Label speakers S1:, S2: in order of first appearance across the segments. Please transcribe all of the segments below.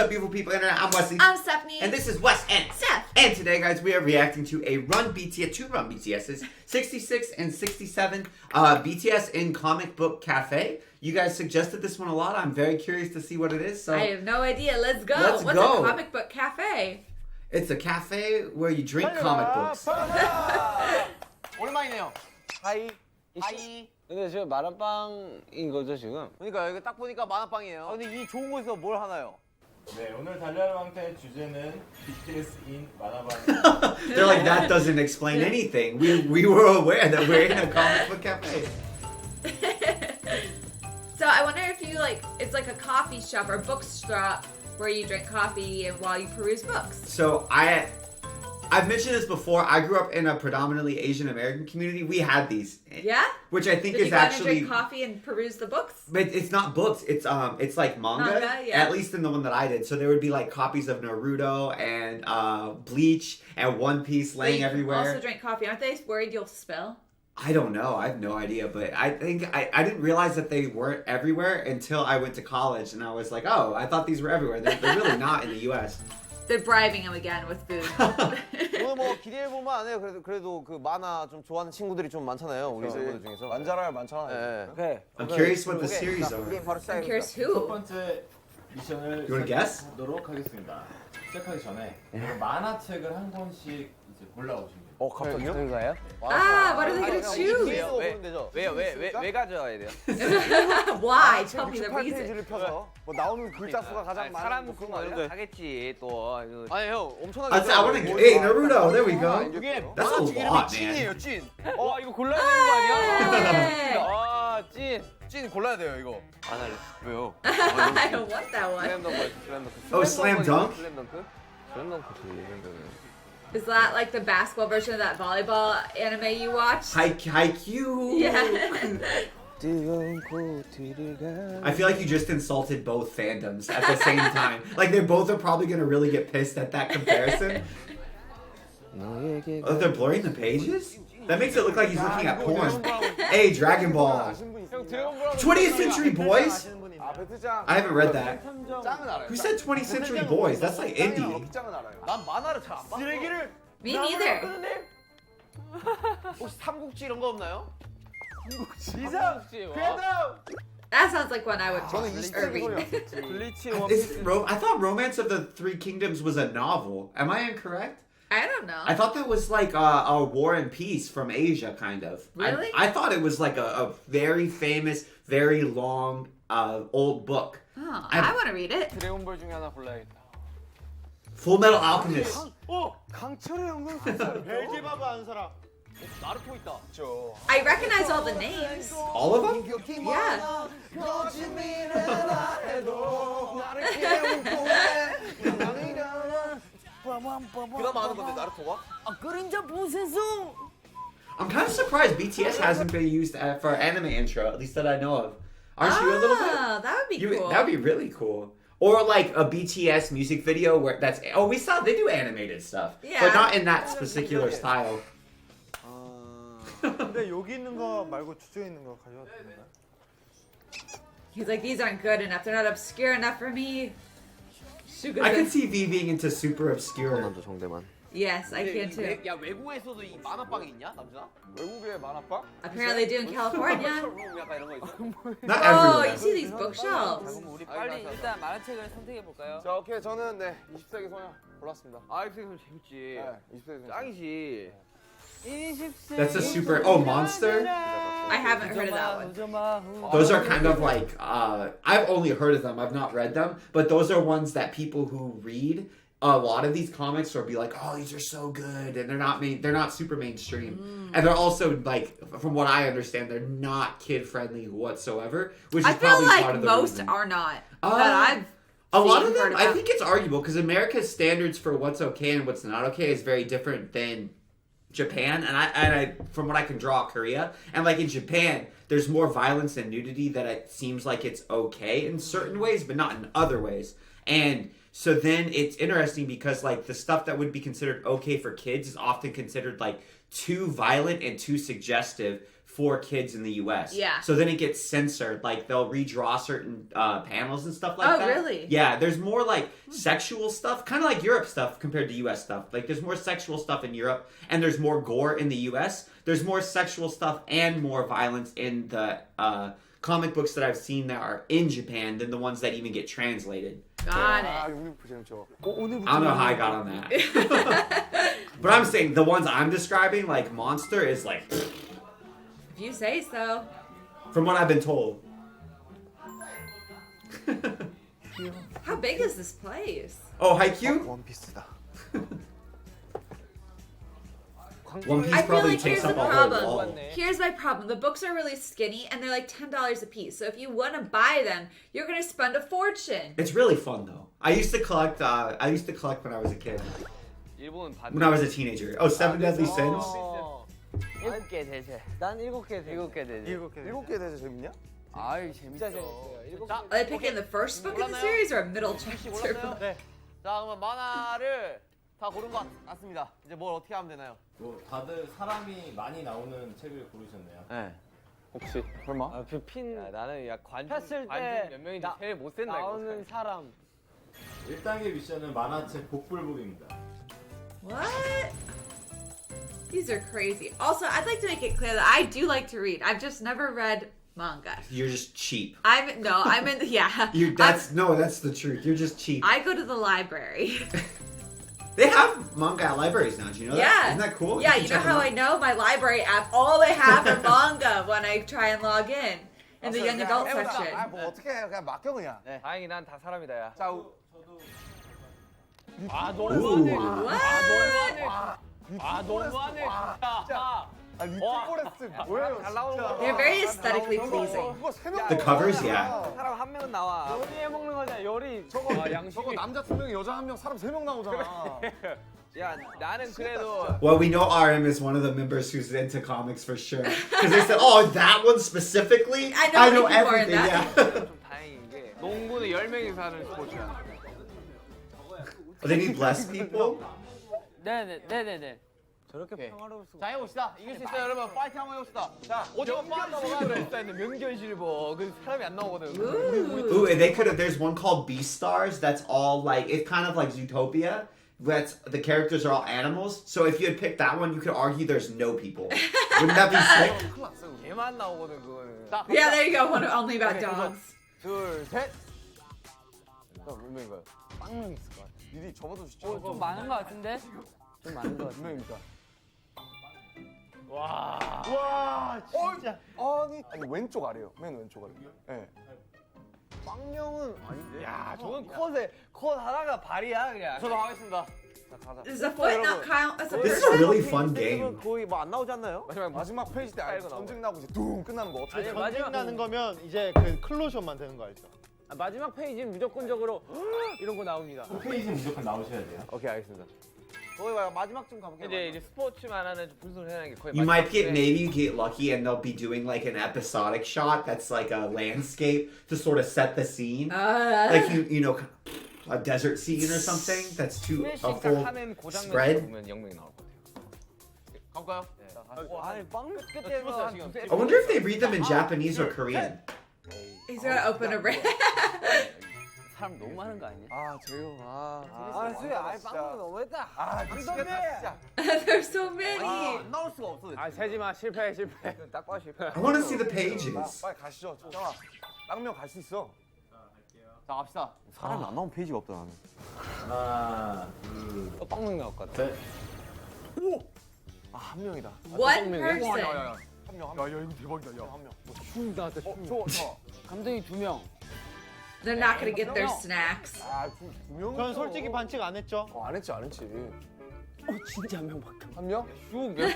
S1: up, beautiful people internet? I'm Wesley.
S2: I'm Stephanie.
S1: And this is Wes and
S2: Steph.
S1: And today, guys, we are reacting to two Run BTS's 66 and 67 BTS in Comic Book Cafe. You guys suggested this one a lot. I'm very curious to see what it is. So
S2: I have no idea. Let's go.
S1: What's
S2: a Comic Book Cafe?
S1: It's a cafe where you drink comic books.
S3: 오랜만이네요.
S4: 하이.
S3: 하이.
S4: 근데 지금 만화방인 거죠 지금?
S3: 그러니까 여기 딱 보니까 만화방이에요. 근데 이 좋은 곳에서 뭘 하나요?
S5: 네, 오늘 달려라 방탄의 주제는 BTS인 만화방.
S1: They're like, that doesn't explain anything. We were aware that we're in a comic book cafe.
S2: So I wonder if you it's like a coffee shop or bookstop where you drink coffee and while you peruse books.
S1: So I've mentioned this before. I grew up in a predominantly Asian American community. We had these.
S2: Yeah?
S1: Which I think
S2: Did
S1: is
S2: you go in and
S1: actually
S2: drink coffee and peruse the books?
S1: But it's not books. It's like manga.
S2: Yeah.
S1: At least in the one that I did. So there would be like copies of Naruto and Bleach and One Piece laying everywhere.
S2: Also drink coffee. Aren't they worried you'll spill?
S1: I don't know. I have no idea. But I think I didn't realize that they weren't everywhere until I went to college, and I was like, oh, I thought these were everywhere. They're really not in the U.S.
S2: They're bribing him again with food.
S3: 오늘 뭐 기대해볼만 하네요. 그래도 그 만화 좀 좋아하는 친구들이 좀 많잖아요. 우리 친구들 중에서.
S4: 만자라야 많잖아요.
S3: 네.
S4: 오케이.
S1: I'm curious what the series are.
S3: 게임 바로
S2: I'm curious
S5: 첫
S2: who.
S5: 번째 미션을
S1: You wanna guess?
S5: 시작하도록 하겠습니다. 시작하기 전에 만화책을 한 권씩 이제 골라오시면 돼요.
S4: 갑자기요? 저희가요?
S2: Ah, what are they gonna choose?
S4: 왜 가져와야 돼요?
S2: Why? Tell me the reason.
S4: 18페이지를 펴서 뭐 나오는 글자 수가 가장 많은 사람 그런 거 이런 거 하겠지 또.
S3: 아니 형 엄청나게.
S1: I want to. Hey, Naruto. There we go.
S3: 이게
S1: That's a
S3: 만화책 이름이
S1: lot, man.
S3: 찐이에요, 찐.
S4: 이거 골라야 되는 거 아니야?
S2: Hey.
S3: 찐 골라야 돼요 이거.
S4: 안 할래.
S3: 왜요?
S2: I don't want that one.
S4: 슬램덩크.
S1: Oh, Slam Dunk?
S4: 슬램덩크? 슬램덩크지 이런
S2: Is that like the basketball version of that volleyball anime you watched?
S1: Haikyuu.
S2: Yeah.
S1: I feel like you just insulted both fandoms at the same time. Like they both are probably gonna really get pissed at that comparison. Oh, they're blurring the pages? That makes it look like he's looking at porn. Hey, Dragon Ball. 20th Century Boys? I haven't read that. Who said 20th Century Boys? That's like indie.
S3: 난 만화를 잘 안 봐. 쓰레기를.
S2: Me neither.
S3: 혹시 삼국지 이런 거 없나요?
S2: That sounds like one I would
S3: 저는
S2: read.
S4: 블리치
S1: I thought Romance of the Three Kingdoms was a novel. Am I incorrect?
S2: I don't know.
S1: I thought that was like a War and Peace from Asia, kind of.
S2: Really?
S1: I thought it was like a very famous, very long, old book.
S2: Oh, I want to read it.
S4: 드래곤볼 중에 하나 골라야겠다.
S1: Full Metal Alchemist.
S4: 강철의 연금술사. 벨제바브 아는 사람.
S3: 나루토 있다.
S2: I recognize all the names.
S1: All of them?
S2: Yeah.
S3: 그나마 아는 건데 나루토가?
S4: 그림자 보세요.
S1: I'm kind of surprised BTS hasn't been used for anime intro, at least that I know of. Aren't you a little bit?
S2: That would be cool.
S1: That would be really cool. Or like a BTS music video where that's we saw they do animated stuff,
S2: Yeah.
S1: but not in that particular style.
S4: 근데 여기 있는 거 말고 저쪽에 있는 거 가져와도 되나요?
S2: He's like, these aren't good enough. They're not obscure enough for me.
S1: I could see V being into super obscure.
S4: 정대만.
S2: Yes, I can too.
S3: 야 외국에서도 이 만화방이 있냐, 남준아?
S4: 외국에 만화방?
S2: Apparently they do in California.
S3: 약간 이런 거 있어?
S1: Not
S2: Oh,
S1: everywhere.
S2: you see these bookshelves.
S4: 우리
S6: 빨리 일단 만화책을 선택해 볼까요?
S4: 자, 오케이. 저는 20세기 소녀 골랐습니다.
S6: 아, 이거 재밌지.
S4: 20세기 소녀.
S6: 짱이지.
S1: That's a super. Oh, Monster.
S2: I haven't heard of that one.
S1: Those are kind of like I've only heard of them. I've not read them, but those are ones that people who read a lot of these comics will be like, "Oh, these are so good," and they're not super mainstream, and they're also like, from what I understand, they're not kid friendly whatsoever. Which is
S2: I feel
S1: probably part
S2: like
S1: of the
S2: most
S1: reason.
S2: are not. That I've
S1: A lot
S2: seen,
S1: of them,
S2: heard
S1: I
S2: about.
S1: think it's arguable because America's standards for what's okay and what's not okay is very different than Japan, and I from what I can draw, Korea, and like in Japan, there's more violence and nudity that it seems like it's okay in certain ways, but not in other ways. And so then it's interesting because like the stuff that would be considered okay for kids is often considered like too violent and too suggestive for kids in the U.S.
S2: Yeah.
S1: So then it gets censored. Like they'll redraw certain panels and stuff like that.
S2: Oh, really?
S1: Yeah. There's more like sexual stuff, kind of like Europe stuff compared to U.S. stuff. Like there's more sexual stuff in Europe, and there's more gore in the U.S. There's more sexual stuff and more violence in the comic books that I've seen that are in Japan than the ones that even get translated.
S2: Got
S3: 아,
S2: it.
S3: 오늘부터 재밌죠.
S1: I don't know how I got on that. But I'm saying the ones I'm describing, like Monster, is like,
S2: If you say so.
S1: from what I've been told.
S2: How big is this place?
S1: Oh, Haikyuu?
S3: 원피스다.
S1: One Piece
S2: I feel
S1: probably
S2: like here's
S1: takes
S2: the
S1: up a whole
S2: problem.
S1: wall.
S2: Here's my problem. The books are really skinny and they're like $10 a piece. So if you want to buy them, you're going to spend a fortune.
S1: It's really fun though. I used to collect when I was a kid.
S6: 일본은 반.
S1: When I was a teenager. Oh, Seven Deadly Sins?
S6: 7개 대체. 난 7개 대체. 7개 대체.
S3: 7개 대체 재밌냐?
S6: 아유 재밌어.
S2: Are they picking the first book in the series or a middle chapter book?
S3: 네. 자, 그러면 만화를 다 고른 것 같습니다. 이제 뭘 어떻게 하면 되나요?
S5: 뭐 다들 사람이 많이 나오는 책을 고르셨네요.
S3: 네. 혹시 설마?
S6: 아, 그 핀. 야, 나는 야 관중
S4: 폈을 때
S6: 몇 명인지 제일 못 센다
S4: 나오는
S6: 이거.
S4: 사람
S5: 1단계 미션은 만화책 복불복입니다.
S2: What? These are crazy. Also, I'd like to make it clear that I do like to read. I've just never read manga.
S1: You're just cheap.
S2: I'm in the, yeah.
S1: That's the truth. You're just cheap.
S2: I go to the library.
S1: They have manga at libraries now. Do you know that?
S2: Yeah.
S1: Isn't that cool?
S2: Yeah,
S1: can
S2: you know
S1: check them
S2: how
S1: out.
S2: I know? My library app, all they have are manga when I try and log in the young adult section.
S3: 아, 뭐 어떻게 해? 그냥 맡겨 그냥.
S6: 네. 다행히 난 다 사람이다 야.
S3: 자,
S6: 아
S1: Ooh.
S2: What?
S6: 아 너무하네 진짜.
S3: 아, 리트포레스트 뭐예요?
S6: 잘 나오는 거.
S2: They're very aesthetically pleasing.
S3: 그거 세 명.
S1: The covers, yeah.
S6: 사람 한 명은 나와.
S4: 요리해 먹는 거잖아 요리
S3: 저거
S6: 양식이.
S3: 저거 남자 2명, 여자 1명, 사람 3명 나오잖아.
S6: 야 나는 그래도.
S1: Well, we know RM is one of the members who's into comics for sure. Because they said, oh, that one specifically?
S2: I know people are in
S1: everything,
S2: that.
S1: yeah.
S6: 좀 다행인 게 농구는 10명이서 하는 스포츠야.
S1: They need less people?
S4: 네네네네 저렇게 평화로울 수가
S3: 자, 해봅시다. 이길 수 있어요, 여러분. 파이팅 한번 해봅시다. 자,
S6: 오징어 빠져가 그랬다 했는데 명견실버 그 사람이 안 나오거든.
S1: Ooh, and they could have. There's one called Beastars that's all like, it's kind of like Zootopia. That's, the characters are all animals. So if you had picked that one, you could argue there's no people. Wouldn't that be sick?
S6: 얘만 나오거든 그거는.
S3: 자,
S2: Yeah, there you go. One only about dogs.
S3: 둘, 셋. 몇 명인가요?
S4: 빵명 있을 것 같아
S3: 미리 접어도 주죠.
S4: 좀 많은 것 같은데? 좀 많은 것
S3: 몇
S4: 같은데
S3: 명입니까?
S4: 와 진짜
S3: 아니 왼쪽 아래요. 맨 왼쪽 아래. 예. 빵명은 아닌데.
S6: 야 저건 컷 하나가 발이야 그냥.
S3: 저도 하겠습니다.
S2: Does the foot not count as a
S1: This is a
S2: person?
S1: really fun game.
S3: 거의 뭐 안 나오지 않나요? 마지막 페이지 때
S6: 빨간 거
S3: 전쟁 나고 이제 둥 끝나는 거 어떻게
S6: 아니,
S3: 돼요?
S6: 마지막
S7: 나는 거면 이제 그 클로저만 되는 거 알죠?
S6: 아, 마지막 페이지는 무조건적으로 이런 거 나옵니다.
S5: 페이지는 무조건 나오셔야 돼요.
S3: 오케이, 알겠습니다. 거기 봐요. 마지막 좀 가볼게요.
S6: 이제 스포츠만 하는 분석해내는 게 거의.
S1: You might get,
S6: 마지막
S1: maybe you get lucky and they'll be doing like an episodic shot that's like a landscape to sort of set the scene. Like you know, a desert scene or something that's too a
S6: 스매시
S1: full
S6: 하는 고장면
S1: spread.
S6: 보면 0명이 나올 것 같아요.
S3: 가볼까요?
S6: 아니 빵 끝에서 한 두세.
S1: I wonder if they read them in Japanese or Korean.
S2: He's gonna open a red.
S6: 사람 너무 많은 거 아니야?
S3: 아, 제요.
S4: 아 수야 아이 빵명 너무했다
S3: 아, 미치겠다, 진짜.
S2: There's so many.
S3: 안 나올 수가 없어.
S6: 아 세지 마 실패. 딱 봐 실패.
S1: I want to see the pages.
S3: 빨리 가시죠. 정아, 빵명 갈 수 있어. 자, 갑시다. 사람이 안 나온 페이지가 없다, 나는.
S5: 하나, 둘,
S6: 빵명 나올 것 같아.
S5: 셋.
S3: 아, 한 명이다.
S2: One
S6: 명이야?
S2: person.
S3: 한 명, 한 명. 야, 이거 대박이다, 야, 한 명.
S6: 춤 나왔다 춤.
S3: 저.
S4: 감독이 2명
S2: They're not gonna get their snacks.
S3: 아, 두 명.
S7: 전 솔직히 반칙 안 했죠.
S3: 안 했지.
S4: 진짜 한 명밖에
S3: 한 명?
S6: 쭉 몇.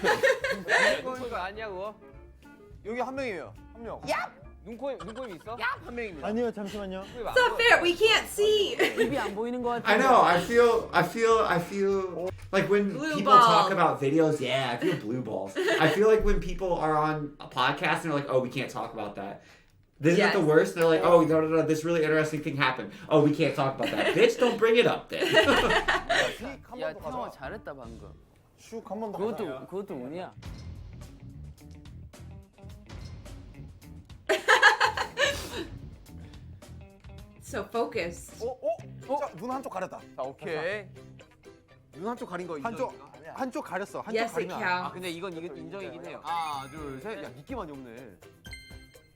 S6: 눈코입 아니야 그거?
S3: 여기 한 명이에요. 한 명.
S6: 눈코입 있어?
S3: 한 명입니다.
S7: 아니요, 잠시만요.
S6: 눈코입 안
S2: It's not
S6: 보여.
S2: fair. We can't see.
S4: 입이 안 보이는 것 같아
S1: I know. I feel like when
S2: Blue
S1: people
S2: ball.
S1: talk about videos. Yeah, I feel blue balls. I feel like when people are on a podcast and they're like, "Oh, we can't talk about that." Isn't
S2: Yes.
S1: it the worst? They're like, "Oh, no, this really interesting thing happened. Oh, we can't talk about that." Bitch, don't bring it up then.
S4: 야 태영아 잘했다 방금
S3: 슉 한 번 더. 가자.
S4: 그것도 운이야
S2: so focused.
S3: 눈 한쪽 가렸다.
S4: 자, 오케이.
S3: 눈 한쪽 가린 거
S7: 한쪽 가렸어. 한쪽
S2: Yes, it
S7: 가리면 안 돼.
S2: counts.
S4: 근데 이건 인정이긴 해요.
S3: 하나, 둘, 셋. 야, 니께 많이 없네.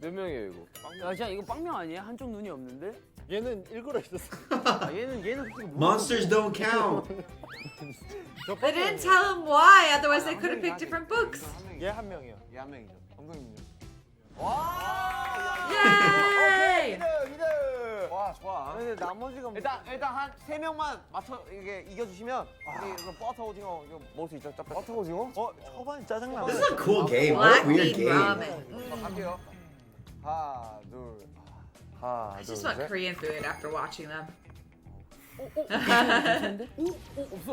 S4: 몇 명이에요, 이거?
S6: 야, 진짜 이거 빵명 아니야? 한쪽 눈이 없는데?
S7: 얘는 일그러 있었어.
S3: 아, 얘는 솔직히
S1: Monsters don't count.
S2: They didn't tell him why, otherwise they could have picked different books.
S7: 얘 한 명이야.
S3: 얘 한 명이죠. 감독님은요?
S2: Yay!
S3: 와, 좋아.
S6: 근데 나머지가
S3: 일단 한 3명만 맞춰 이게 이겨주시면 우리 이거 버터 오징어 이거 먹을 수 있죠? 버터 오징어?
S7: 초반 짜증나.
S1: This is a cool game. What a
S2: Black
S1: weird
S2: bean
S1: game.
S2: ramen.
S3: 갈게요. 하나, 둘, 하나,
S2: I
S3: 둘,
S2: just want
S3: 셋.
S2: Korean food after watching them.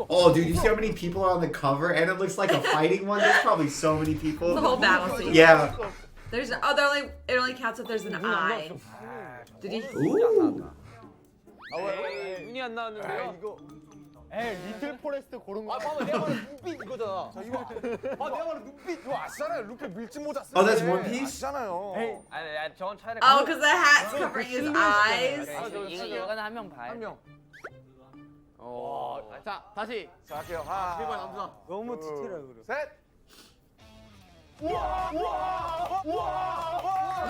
S1: Oh, dude, you see how many people are on the cover? And it looks like a fighting one? There's probably so many
S2: The
S1: people.
S2: whole battle scene.
S1: Yeah.
S2: There's it only counts if there's an eye. Did he?
S1: Ooh.
S6: 눈이 안 나왔는데요?
S3: 이거
S7: 에이 리틀 포레스트 고른 거.
S3: 봐봐 내가 말한 눈빛 이거잖아. 자 이거 내가 말한 눈빛 이거 아시잖아요. 루페 밀짚 모자 쓰는
S1: Oh, that's One Piece?
S3: 아시잖아요.
S6: 아니, 저건 차라리.
S2: Oh, because the hat's covering his eyes.
S6: 이거는 한 명 봐야
S3: 한 명.
S6: 자, 다시.
S3: 자 할게요. 하나,
S6: 제발 남자.
S7: 너무 디테일하게 그려.
S3: 셋.
S2: What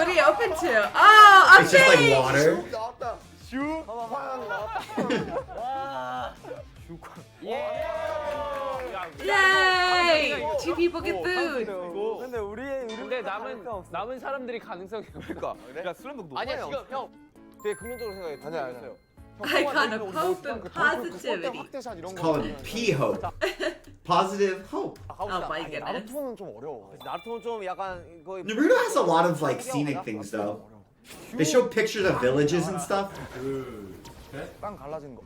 S2: are you open to? Oh,
S1: It's just like
S2: update!
S1: water.
S3: 나왔다. 슈. 황 나왔다.
S2: Yay! 2 people get food.
S6: 근데 남은 사람들이 가능성이
S3: 그러니까. 야 슬램독 높아요.
S6: 아니야, 지금 형.
S3: 되게 긍정적으로 생각해. 아니야.
S2: Icon of hope and positivity.
S3: 확대샷 이런
S1: It's
S3: 거.
S1: called P-Hope. Positive hope.
S2: Oh my goodness.
S3: 나루토는 좀 어려워. 나루토는 좀 약간 거의
S1: Naruto has a lot of like scenic things though. They show pictures of villages and stuff.
S3: 땅 갈라지는 거.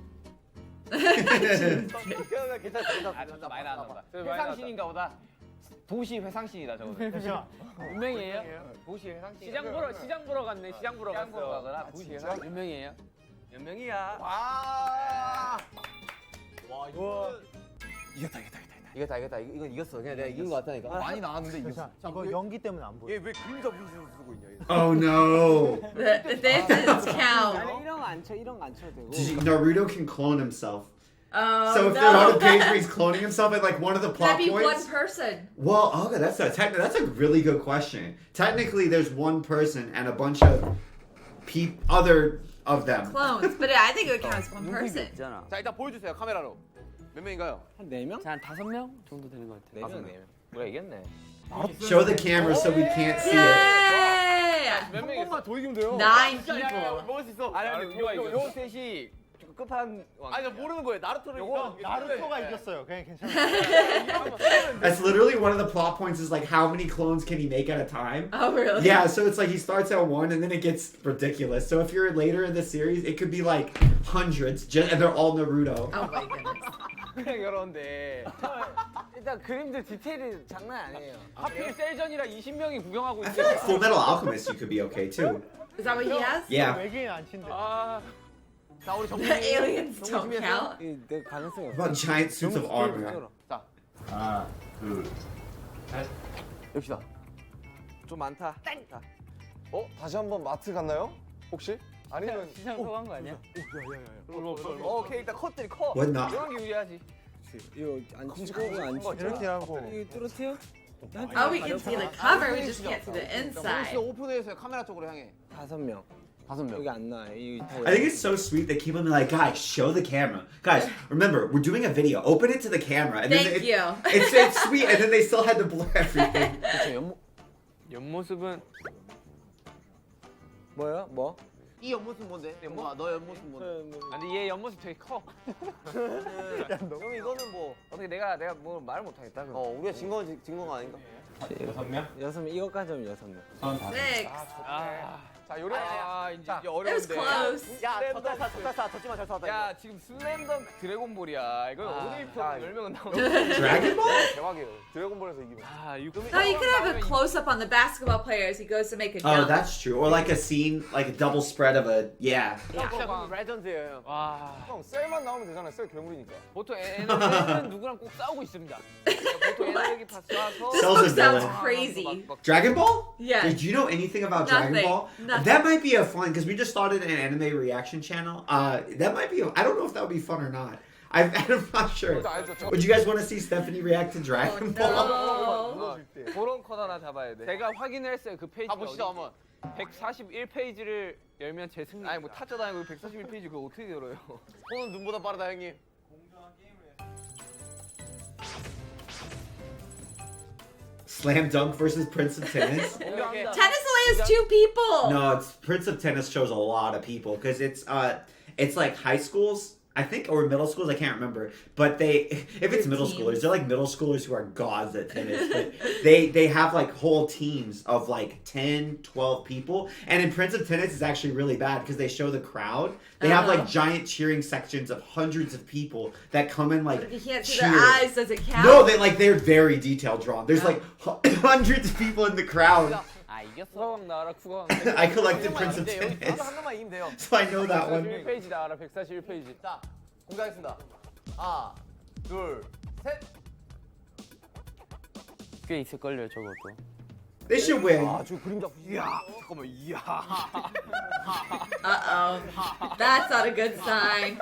S6: 진짜 많이 나왔나 회상신인가 보다. 도시 회상신이다, 저거는.
S7: 잠시만.
S6: 몇 명이에요? 도시 회상신. 시장 보러 갔네. 시장 보러 갔어. 도시 회상. 몇 명이에요? 몇 명이야?
S3: 와 이거 이겼다. 이건 이겼어. 그냥 내가 이긴 거 같다니까. 많이 나왔는데 이겼어.
S7: 이거 연기 때문에 안 보여.
S3: 얘 왜 그림자 분신을 쓰고 있냐? 얘.
S1: Oh no.
S2: This doesn't count.
S6: 이런 거 안 쳐도 되고.
S1: Naruto can clone himself.
S2: Oh,
S1: So if they're on a
S2: no.
S1: page where he's cloning himself at like one of the plot
S2: That'd be one
S1: points.
S2: person.
S1: Well, okay, that's a really good question. Technically, there's one person and a bunch of other of them.
S2: Clones, but I think it would count as one person.
S6: 있잖아.
S3: 자 일단 보여주세요 카메라로. 몇 명인가요?
S6: 한 4명? 한 5명 정도 되는 것 같아.
S3: 4명.
S4: 우리가 이겼네.
S1: Show the camera so we can't see it.
S2: Yay!
S3: 몇 명만 더 이기면 돼요.
S2: 9 people.
S3: 먹을 수 있어.
S4: 아니, 근데
S3: 요 셋이
S4: 끝판.
S3: 아니 나 모르는 거예요. 나루토를
S7: 나루토가 이겼어요. 그냥 괜찮아.
S1: That's literally one of the plot points. Is like how many clones can he make at a time?
S2: Oh, really?
S1: Yeah, so it's like he starts at one and then it gets ridiculous. So if you're later in the series, it could be like hundreds, and they're all Naruto.
S2: Oh my goodness.
S4: 그냥 이런데.
S6: 일단 그림들 디테일이 장난 아니에요.
S4: 하필 셀전이라 20명이 구경하고
S1: I feel like Full Metal Alchemist, you could be okay too.
S2: Is that what he has?
S1: Yeah.
S7: 외계인 안 친대.
S3: 자 우리 정리.
S2: The aliens don't count.
S6: 내 가능성이
S1: What about giant suits of armor?
S3: 자
S5: 하나, 둘, 셋.
S3: 엽시다. 좀 많다. 자. 다시 한번 마트 갔나요? 혹시? 아니면
S6: 시장 소간 거 아니야?
S3: 오케이 일단 컷들이 커.
S1: What not?
S4: 이런 게 유리하지.
S6: 이거 안 치고 안 치고
S7: 이렇게 하고.
S6: 이거 뚜렷해요?
S2: Oh, we can see the cover. We just can't see the
S3: 진짜
S2: inside.
S3: 오픈해서 카메라 쪽으로 향해.
S6: 5명.
S3: 5명.
S6: 여기 안 나와요. 이
S1: I think it's so sweet that keep on being like, guys, show the camera. Guys, remember, we're doing a video. Open it to the camera. And
S2: Thank
S1: then
S2: you.
S1: It's sweet, and then they still had to blur everything.
S3: 그렇죠.
S6: 옆모습은 뭐야? 뭐?
S3: 이 옆모습 뭔데? 너 옆모습 뭔데?
S4: 아니 얘 옆모습 되게 커.
S3: 그럼 이거는 뭐
S4: 어떻게 내가 뭐 말을 못 하겠다. 그럼.
S3: 우리가 진 거가 아닌가?
S5: 6명?
S6: 6명. 이거까지 하면 6명.
S2: 6.
S3: 자 요리.
S4: 이제
S2: It was
S4: 어려운데.
S2: close.
S3: 야 졌지만 잘 쐈다.
S4: 야 지금 슬램덩크 드래곤볼이야. 이거 올림픽
S3: 자,
S4: 10명은 나오는.
S1: Dragon Ball?
S3: 대박이에요. 드래곤볼에서 이기면.
S2: No, you could have a close up on the basketball players. He goes to make a
S1: Oh,
S2: jump.
S1: that's true. Or like a scene, like a double spread of a, yeah.
S3: 진짜 레전드예요.
S4: 와.
S3: 형 셀만 나오면 되잖아요. 셀 괴물이니까.
S4: 보통 에너지는 누구랑 꼭 싸우고 있습니다. 보통 에너지 파스 와서.
S2: This
S1: Cells
S2: book
S1: are
S2: sounds
S1: villain.
S2: crazy.
S1: Dragon Ball?
S2: Yeah.
S1: Did you know anything about Dragon
S2: Nothing.
S1: Ball?
S2: Nothing.
S1: That might be a fun because we just started an anime reaction channel. That might be. I don't know if that would be fun or not. I'm not sure. Would you guys want to see Stephanie react to Dragon Ball?
S2: No.
S3: 그런 컷 하나 잡아야 돼.
S6: 제가 확인을 했어요. 그 페이지가
S3: 가보시죠 한번.
S6: 141페이지를 열면 제 승리.
S3: 아니 뭐 타짜도 아니고 141페이지 그거 어떻게 열어요? 손은 눈보다 빠르다 형님.
S1: Slam Dunk versus Prince of Tennis.
S2: Tennis only has 2 people.
S1: No, it's Prince of Tennis shows a lot of people because it's like high schools, I think, or middle schools. I can't remember. But if it's middle schoolers, they're like middle schoolers who are gods at tennis. But they have like whole teams of like 10, 12 people. And in Prince of Tennis, it's actually really bad because they show the crowd. They have like giant cheering sections of hundreds of people that come in like
S2: If you can't see
S1: cheer.
S2: their eyes, does it count?
S1: No, they're very detailed drawn. There's like hundreds of people in the crowd.
S3: 아 이겼어.
S6: 쿠가왕 나와라 쿠가왕.
S1: I collected Prince of
S3: 여기
S1: Tennis,
S3: 한 명만 이기면 돼요.
S1: so I know that one.
S6: 141페이지 나와라 141페이지.
S3: 자 공개하겠습니다. 하나, 둘, 셋.
S6: 꽤 있을걸요 저것도.
S1: They should win.
S3: 저 그림자 이야. 잠깐만 이야.
S2: Uh-oh. That's not a good sign.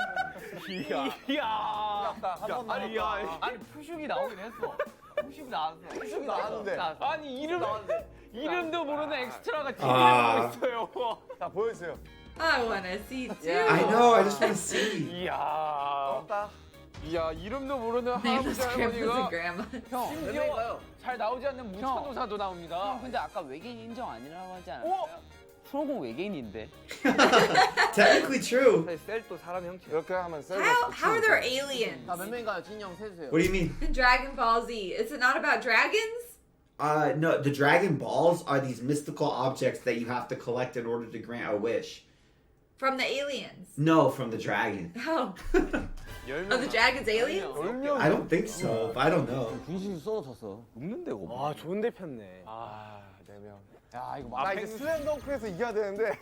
S6: 이야.
S3: 아니 푸슉이 나오긴 했어. 푸슉이 나왔어. 푸슉이 나왔는데.
S6: 아니 이름도 모르는 엑스트라가
S1: 아.
S6: 뒤에 있어요.
S7: 자 보여주세요.
S2: I want to see too.
S1: I know. I just want to see.
S6: 이야 이름도 모르는
S2: Nameless
S6: 할아버지
S2: grandpa's
S6: 할머니가
S2: and grandma.
S6: 심지어 잘 나오지 않는 무천도사도 나옵니다.
S8: 근데 아까 외계인 인정 아니라고 하지 않았어요? 손오공 외계인인데.
S1: Technically true.
S3: 셀도 사람 형체.
S7: 이렇게 하면
S2: How are there aliens?
S3: 자몇 명인가요? 진이 형 세주세요.
S1: What do you mean?
S2: In Dragon Ball Z, is it not about dragons?
S1: No, the Dragon Balls are these mystical objects that you have to collect in order to grant a wish.
S2: From the aliens.
S1: No, from the dragon.
S2: Oh. Are the dragons aliens?
S1: I don't think so, but I don't know.
S3: 분신 썰어졌어. 없는 데가 없어.
S7: 아 좋은데 폈네.
S6: 아 4명.
S3: 야 이거
S7: 나 이제 슬램덩크에서 이겨야 되는데.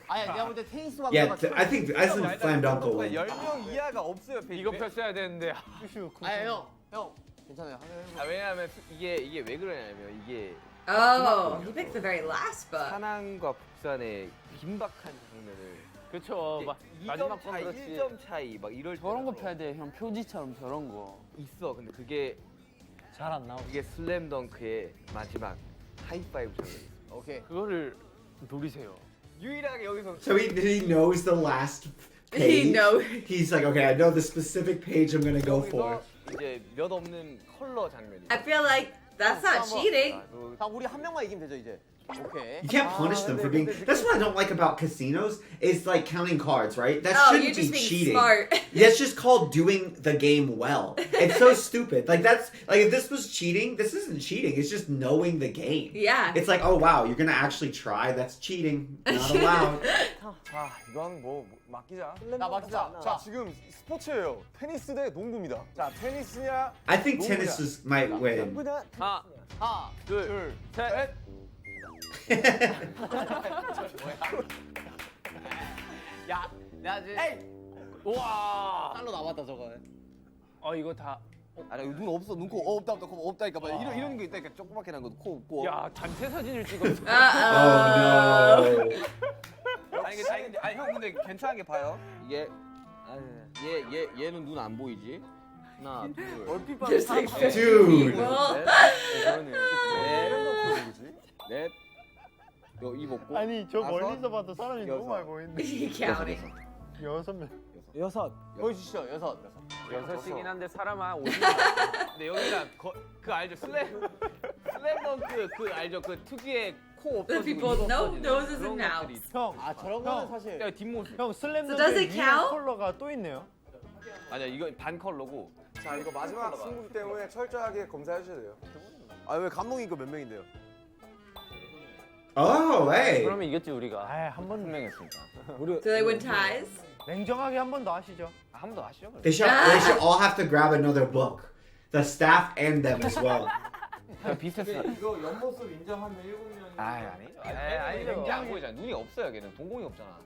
S3: 아니 내가 볼 때 테니스
S1: Yeah, I think Slam Dunk will win.
S3: 10명 이하가 없어요.
S6: 이거 폈어야 되는데.
S3: 아니 형 괜찮아요.
S6: 왜냐하면 이게 왜 그러냐면 이게
S2: Oh, he picked the very last book.
S3: 사난과 북산의 긴박한 장면을
S6: 그쵸. 마지막 건
S3: 2점 차이,
S6: 그렇지.
S3: 1점 차이 막 이럴
S8: 저런 거
S3: 때라서
S8: 펴야 돼, 형. 표지처럼 저런 거.
S3: 있어. 근데 그게
S7: 잘 안 나오고.
S3: 이게 슬램덩크의 마지막 하이파이브 장면. 오케이.
S6: 그거를 노리세요.
S3: 유일하게 여기서
S1: So he knows the last
S2: He
S1: page.
S2: knows.
S1: He's like, okay, I know the specific page I'm gonna go for.
S3: 여기서 이제 몇 없는 컬러 장면이.
S2: I feel like that's not cheating.
S3: 자, 우리 한 명만 이기면 되죠 이제. 오케이.
S1: You can't punish them for being. That's what I don't like about casinos is like counting cards, right? That
S2: Oh,
S1: shouldn't
S2: you're just
S1: be
S2: being
S1: cheating.
S2: smart.
S1: That's just called doing the game well. It's so stupid. Like that's like if this was cheating, this isn't cheating. It's just knowing the game.
S2: Yeah.
S1: It's like, oh wow, you're gonna actually try. That's cheating. Not allowed.
S7: 자 이건 뭐 맡기자.
S3: 자, 맡기자.
S7: 자 지금 스포츠예요. 테니스 대 농구입니다. 자 테니스냐?
S1: I think tennis might win.
S7: 농구냐?
S3: 하나,
S6: 둘, 셋.
S3: 야, 내가 이제
S6: 우와.
S3: 딸로 나왔다 저거.
S6: 이거 다.
S3: 아니 눈 없어, 눈 코 없다 없다니까 봐. 이런 게 있다니까 조그맣게 난 것도 코 없고.
S6: 야 단체 사진을 찍었어.
S1: Oh no.
S3: 아니 형 근데 괜찮은 게 봐요. 이게 얘는 눈 안 보이지? 하나, 둘,
S6: 얼핏
S2: There's like 50
S1: Dude.
S2: people.
S3: 넷. 이 먹고.
S7: 아니 저
S3: 다섯,
S7: 멀리서 봐도 사람이 너무 많이 보이는데.
S2: Counting.
S7: 6명.
S3: 보여주시죠. 여섯.
S6: 6이긴 한데 사람 한 50명. 근데 여기가 그 알죠? 슬램덩크 그 알죠? 그 특유의 코
S2: The
S6: 없어지고
S2: people,
S6: 입
S2: no
S6: 없어지는
S2: noses
S6: 그런
S2: and
S6: 것들이
S2: mouths.
S6: 있어.
S7: 형.
S3: 아 저런 거는 사실.
S6: 그러니까 뒷모습.
S7: 형
S2: So does
S7: 슬램덩크
S2: it
S7: 위에
S2: count?
S7: 컬러가 또 있네요.
S6: 아니야 이거 반 컬러고.
S9: 자 이거 마지막 승부 때문에 철저하게 검사해 주셔야 돼요. 아 왜 감독이니까 몇 명인데요?
S1: Oh, hey.
S6: 그러면 이겼지 우리가.
S7: 아한번
S6: 분명했으니까.
S2: Do they win ties?
S7: 냉정하게 한 번 더 하시죠.
S6: 한 번 더 하시죠. 그럼.
S1: They should all have to grab another book. The staff and them as well.
S6: 비슷했어.
S5: 이거 옆모습 인정하면 7명이.
S6: 아니죠. 아니죠. 안 보이잖아. 눈이 없어요. 걔는 동공이 없잖아.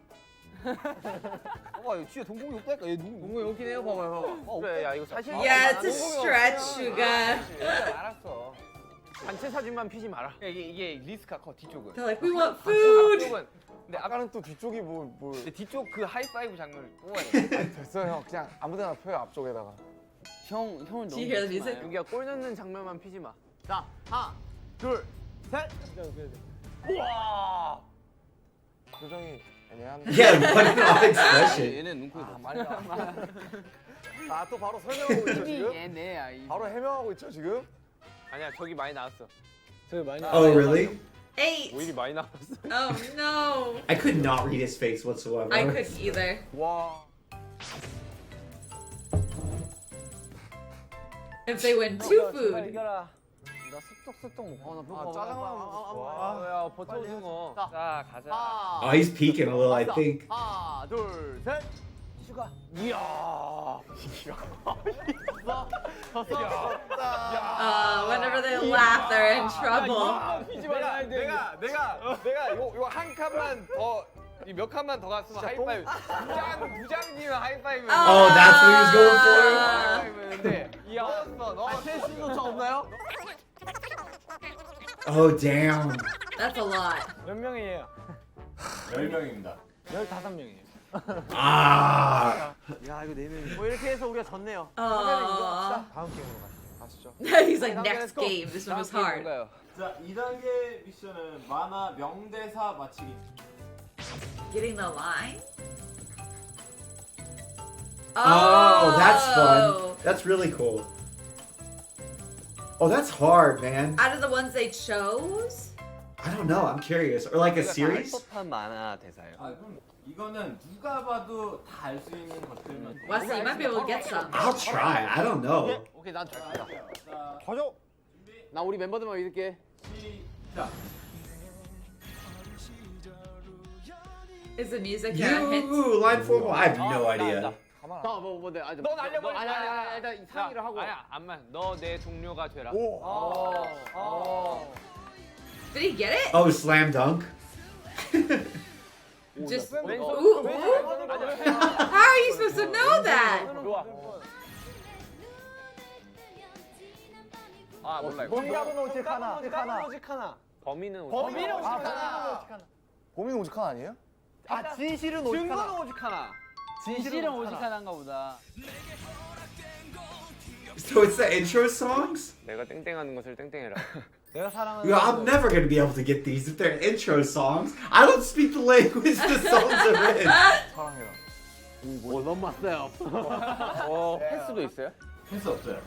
S3: 봐봐, 이거 뒤에 동공이 없다니까. 얘 동공이 없긴 해요. 봐봐요.
S6: 그래, 야 이거 사실.
S2: Yeah, it's a stretch, Suga.
S3: 알았어.
S6: 단체 사진만 피지 마라. 이게 리스크가 커 뒤쪽은.
S2: They're like, we want food.
S6: 앞쪽은. 근데
S9: 아까는 또 뒤쪽이 뭐.
S6: 근데 뒤쪽 그 하이파이브 장면을 뽑아야 돼.
S9: 됐어요 형. 그냥 아무데나 펴요 앞쪽에다가.
S8: 형을 너무
S2: Do you hear the music?
S6: 여기가 골 넣는 장면만 피지 마. 자, 하나, 둘, 셋. 우와.
S9: 표정이 애매한데.
S1: Yeah, what an odd expression.
S8: 얘네 눈코입
S9: 아또 바로 설명하고 있죠 지금?
S8: 얘네야.
S9: 바로 해명하고 있죠 지금?
S6: 아니야, 저기 많이 나왔어.
S1: Oh, really?
S2: 8.
S6: 오일이 많이 나왔어.
S2: Oh no.
S1: I could not read his face whatsoever.
S2: I couldn't either.
S9: 와.
S2: If they win 2 food.
S8: 나 쑥떡쑥떡 먹어.
S6: 야, 버터 오징어. 자, 가자.
S1: Oh, he's peeking a little, I think.
S6: 하나, 둘, 셋. 슈가. 이야.
S2: Whenever they laugh, they're in trouble.
S6: 내가 요 한 칸만 더. 이 몇 칸만 더 갔으면 하이파이브. 부장님 하이파이브.
S1: Oh, that's what he was going for?
S6: 하이파이브인데. 이야. 너 실수도 저 없나요?
S1: Oh, damn.
S2: That's a lot.
S6: 몇 명이에요?
S5: 10명입니다.
S6: 15명이에요.
S1: Ah.
S3: 야 이거 4명이. 뭐 이렇게 해서 우리가 졌네요.
S9: 다음 게임으로 가시죠.
S2: He's like, next game. This one was hard.
S5: 자, 2단계 미션은 만화 명대사 맞히기.
S2: Getting the line?
S1: Oh, that's fun. That's really cool. Oh, that's hard, man.
S2: Out of the ones they chose?
S1: I don't know. I'm curious. Or like a series?
S3: 한 만화 대사예요.
S5: 아, 그럼 이거는 누가 봐도 다 알 수 있는 것들만.
S2: Wesley, you might be able to get some.
S1: I'll try. I don't know.
S6: 오케이, 난 잘 거야.
S5: 자,
S9: 가죠.
S6: 나 우리 멤버들만 믿을게.
S5: 시작.
S2: Is the music a hint?
S1: You line formal. I have no idea.
S9: 가만.
S6: 넌 알려버려. 아니야, 일단 상의를 하고. 아니야, 안만. 너 내 동료가 되라.
S9: 오.
S2: Did he get it?
S1: Oh, slam dunk.
S2: Just.
S6: 왼손.
S2: Ooh, ooh. How are you supposed to know that?
S6: 좋아. 아, 몰라.
S9: 범인은 오직 하나.
S6: 범인은 오직
S9: 범인은 오직
S6: 하나.
S9: 하나. 범인은 오직 하나 아니에요?
S3: 아 진실은 오직
S6: 증거는
S3: 하나.
S6: 오직 하나.
S8: 진실은 오직 하나인가 보다.
S1: So it's the intro songs?
S6: 내가 땡땡하는 것을 땡땡해라.
S3: 내가 사랑하는.
S1: Yeah, I'm never gonna be able to get these if they're intro songs. I don't speak the language the songs are in.
S9: 사랑해라.
S3: 오 너무 왔어요.
S6: 패스도 있어요?
S5: 할수 없어요.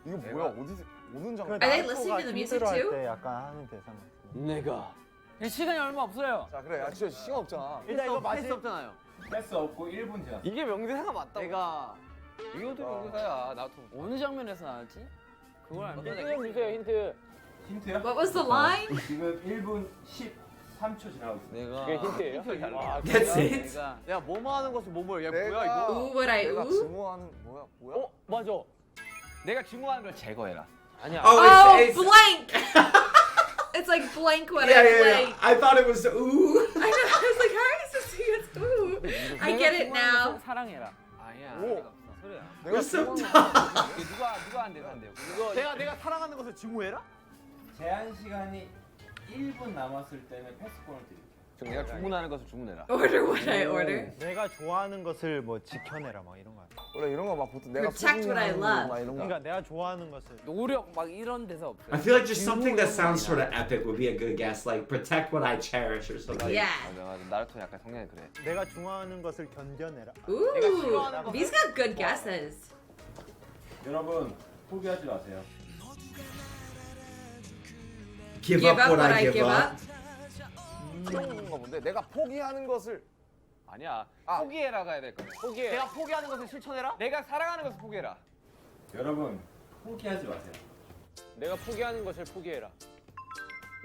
S9: 이거 뭐야? 어디서 오는 장면?
S2: Are they listening to the music too?
S3: 내가.
S8: 시간이 얼마 없어요.
S9: 자 그래. 야 진짜 시간 없잖아.
S3: 일단 이거 맞을 수 없잖아요.
S5: 패스 없고 1분 지났어.
S6: 이게 명대사가 맞다고.
S3: 내가
S6: 이것도 명대사야. 나도.
S8: 어느 장면에서 나왔지? 그걸 알면
S6: 힌트 좀 주세요. 힌트.
S5: 힌트요?
S2: What was the line?
S5: 지금 1분 13초 지나고 있어요.
S3: 내가.
S6: 그게 힌트예요? 와,
S1: That's it?
S3: 내가 뭐뭐 하는 것을 뭐뭐야.
S9: 내가
S3: 뭐야 이거?
S2: Ooh, would I
S9: 내가
S2: ooh?
S9: 증오하는 뭐야?
S6: 맞아. 내가 증오하는 걸 제거해라. 아니야.
S1: Oh,
S2: Oh,
S1: it's
S2: blank! It's like blank when
S1: yeah,
S2: I
S1: yeah,
S2: blank.
S1: yeah. I thought it was ooh.
S2: I know, I was like, how are you supposed to get ooh? I get it now.
S8: 사랑해라.
S6: 아니야.
S9: 오.
S6: 소리야.
S9: 내가
S1: You're so
S9: 증오하는
S1: dumb.
S6: 이게 누가 안 된다는데요? 이거
S3: 내가 사랑하는 것을 증오해라?
S5: 제한 시간이 1분 남았을 때는 패스권을 드릴게요.
S6: 지금 내가 주문하는 것을 주문해라.
S2: Order what I order.
S10: 내가 좋아하는 것을 뭐 지켜내라 막 이런 거 아니야?
S9: 원래 이런 거 막 보통 내가
S2: Protect what I
S9: 소중히
S2: love.
S9: 하는 거 막 이런 거.
S10: 그러니까 내가 좋아하는 것을
S8: 노력 막 이런 데서 없어요.
S1: I feel like just something that sounds sort of epic would be a good guess, like protect what I cherish or something.
S2: Yeah.
S6: 맞아. 나루토 약간 성향이 그래.
S10: 내가 좋아하는 것을 견뎌내라.
S2: Ooh, these got good guesses.
S5: 여러분 포기하지 마세요.
S1: Give up what I give up.
S9: 이런 거 본데 내가 포기하는 것을
S6: 아니야. 포기해라가 해야 될 거야. 포기해.
S3: 내가 포기하는 것을 실천해라?
S6: 내가 사랑하는 것을 포기해라.
S5: 여러분 포기하지 마세요.
S6: 내가 포기하는 것을 포기해라.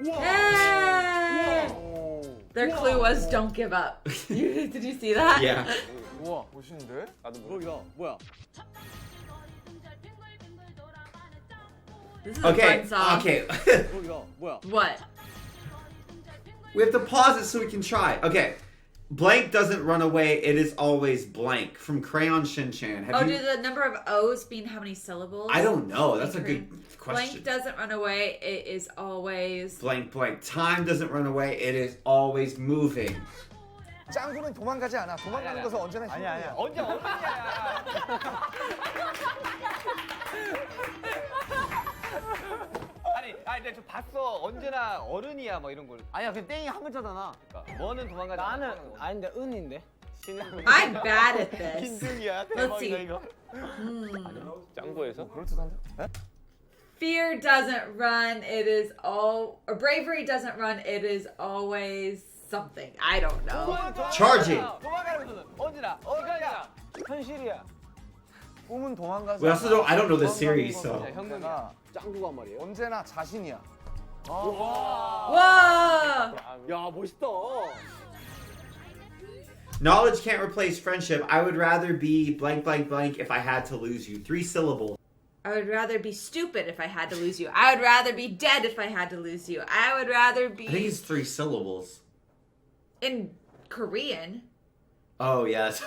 S2: Hey! Their clue was don't give up. Did you see that?
S1: Yeah.
S9: 우와 멋있는데?
S6: 나도 모르.
S3: 뭐야?
S2: This is a
S1: Okay.
S2: fun song.
S1: Okay.
S3: 뭐야?
S2: What?
S1: We have to pause it so we can try. Okay. Blank doesn't run away, it is always blank. From Crayon Shin-chan.
S2: Do the number of O's mean how many syllables?
S1: I don't know. That's a good question.
S2: Blank doesn't run away, it is always...
S1: Blank, blank. Time doesn't run away, it is always moving.
S9: 짱구는 도망가지 않아. 도망가는 것은 언제나 힘들어.
S10: 아니야.
S6: 언제 어른이야? 아니, 근데 저 봤어. 언제나 어른이야, 뭐 이런 걸.
S3: 아니야, 그 땡이 한 글자잖아.
S6: 그러니까 뭐는 도망가지 않아.
S8: 나는 아닌데 은인데.
S2: I'm bad at this.
S6: 흰둥이야.
S2: Let's see.
S6: 이거. 짱구에서?
S9: 그럴듯한데?
S2: Fear doesn't run, it is all... Or bravery doesn't run, it is always something. I don't know.
S1: Charging.
S6: 도망가는 것은 언제나 어른이야.
S3: 현실이야.
S9: 꿈은 도망가지
S1: We also don't, I don't know the series, so.
S6: 형님아.
S3: 짱구가 말이에요.
S9: 언제나 자신이야.
S2: Whoa!
S3: 야, 멋있다.
S1: Knowledge can't replace friendship. I would rather be blank, blank, blank if I had to lose you. 3 syllables.
S2: I would rather be stupid if I had to lose you. I would rather be dead if I had to lose you. I would rather be...
S1: I think it's 3 syllables.
S2: In Korean.
S1: Oh, yes.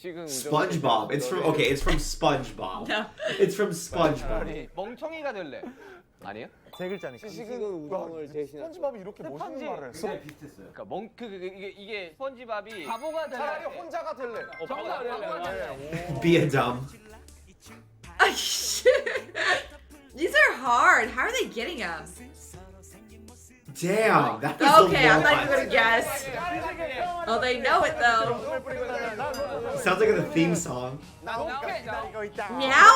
S1: SpongeBob. It's from, okay, it's from SpongeBob.
S2: No.
S1: It's from SpongeBob.
S6: 멍청이가 될래. 아니에요?
S10: 세 글자니까.
S3: 시식은 우정을 대신한.
S9: 스펀지밥이 이렇게 멋있는 말을 했어?
S5: 네, 비슷했어요.
S6: 그러니까 이게 스펀지밥이 바보가 될래.
S9: 차라리 혼자가 될래.
S6: 바보가 될래.
S1: Be a dumb.
S2: These are hard. How are they getting them?
S1: Damn, that was
S2: Okay,
S1: a
S2: I'm
S1: lot.
S2: not gonna guess. Oh, they know it though.
S1: Sounds like the theme song.
S2: Meow?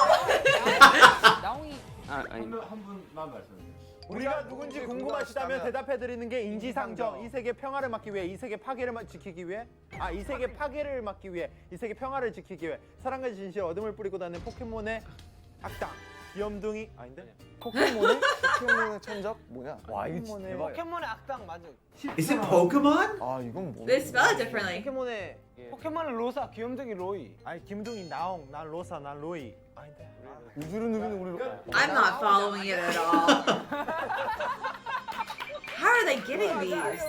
S8: 나옹이 아니
S5: 한 분만 말씀해주세요.
S10: 우리가 누군지 궁금하시다면 대답해드리는 게 인지상정. 이 세계 평화를 막기 위해, 이 세계 파괴를 지키기 위해, 이 세계 파괴를 막기 위해, 이 세계 평화를 지키기 위해 사랑과 진실, 어둠을 뿌리고 다니는 포켓몬의 악당. 귀염둥이 아닌데?
S9: 포켓몬의 천적? 뭐냐?
S10: 와 이거 진짜
S6: 포켓몬의 악당 맞아.
S1: Is it Pokemon?
S9: 아 이건 뭐?
S2: They spell it differently.
S6: 포켓몬은 로사, 귀염둥이 로이.
S10: 아니 김둥이 나옹, 난 로사, 난 로이 아닌데?
S9: 우주를 누비는 우리
S2: I'm not following it at all. How are they getting these?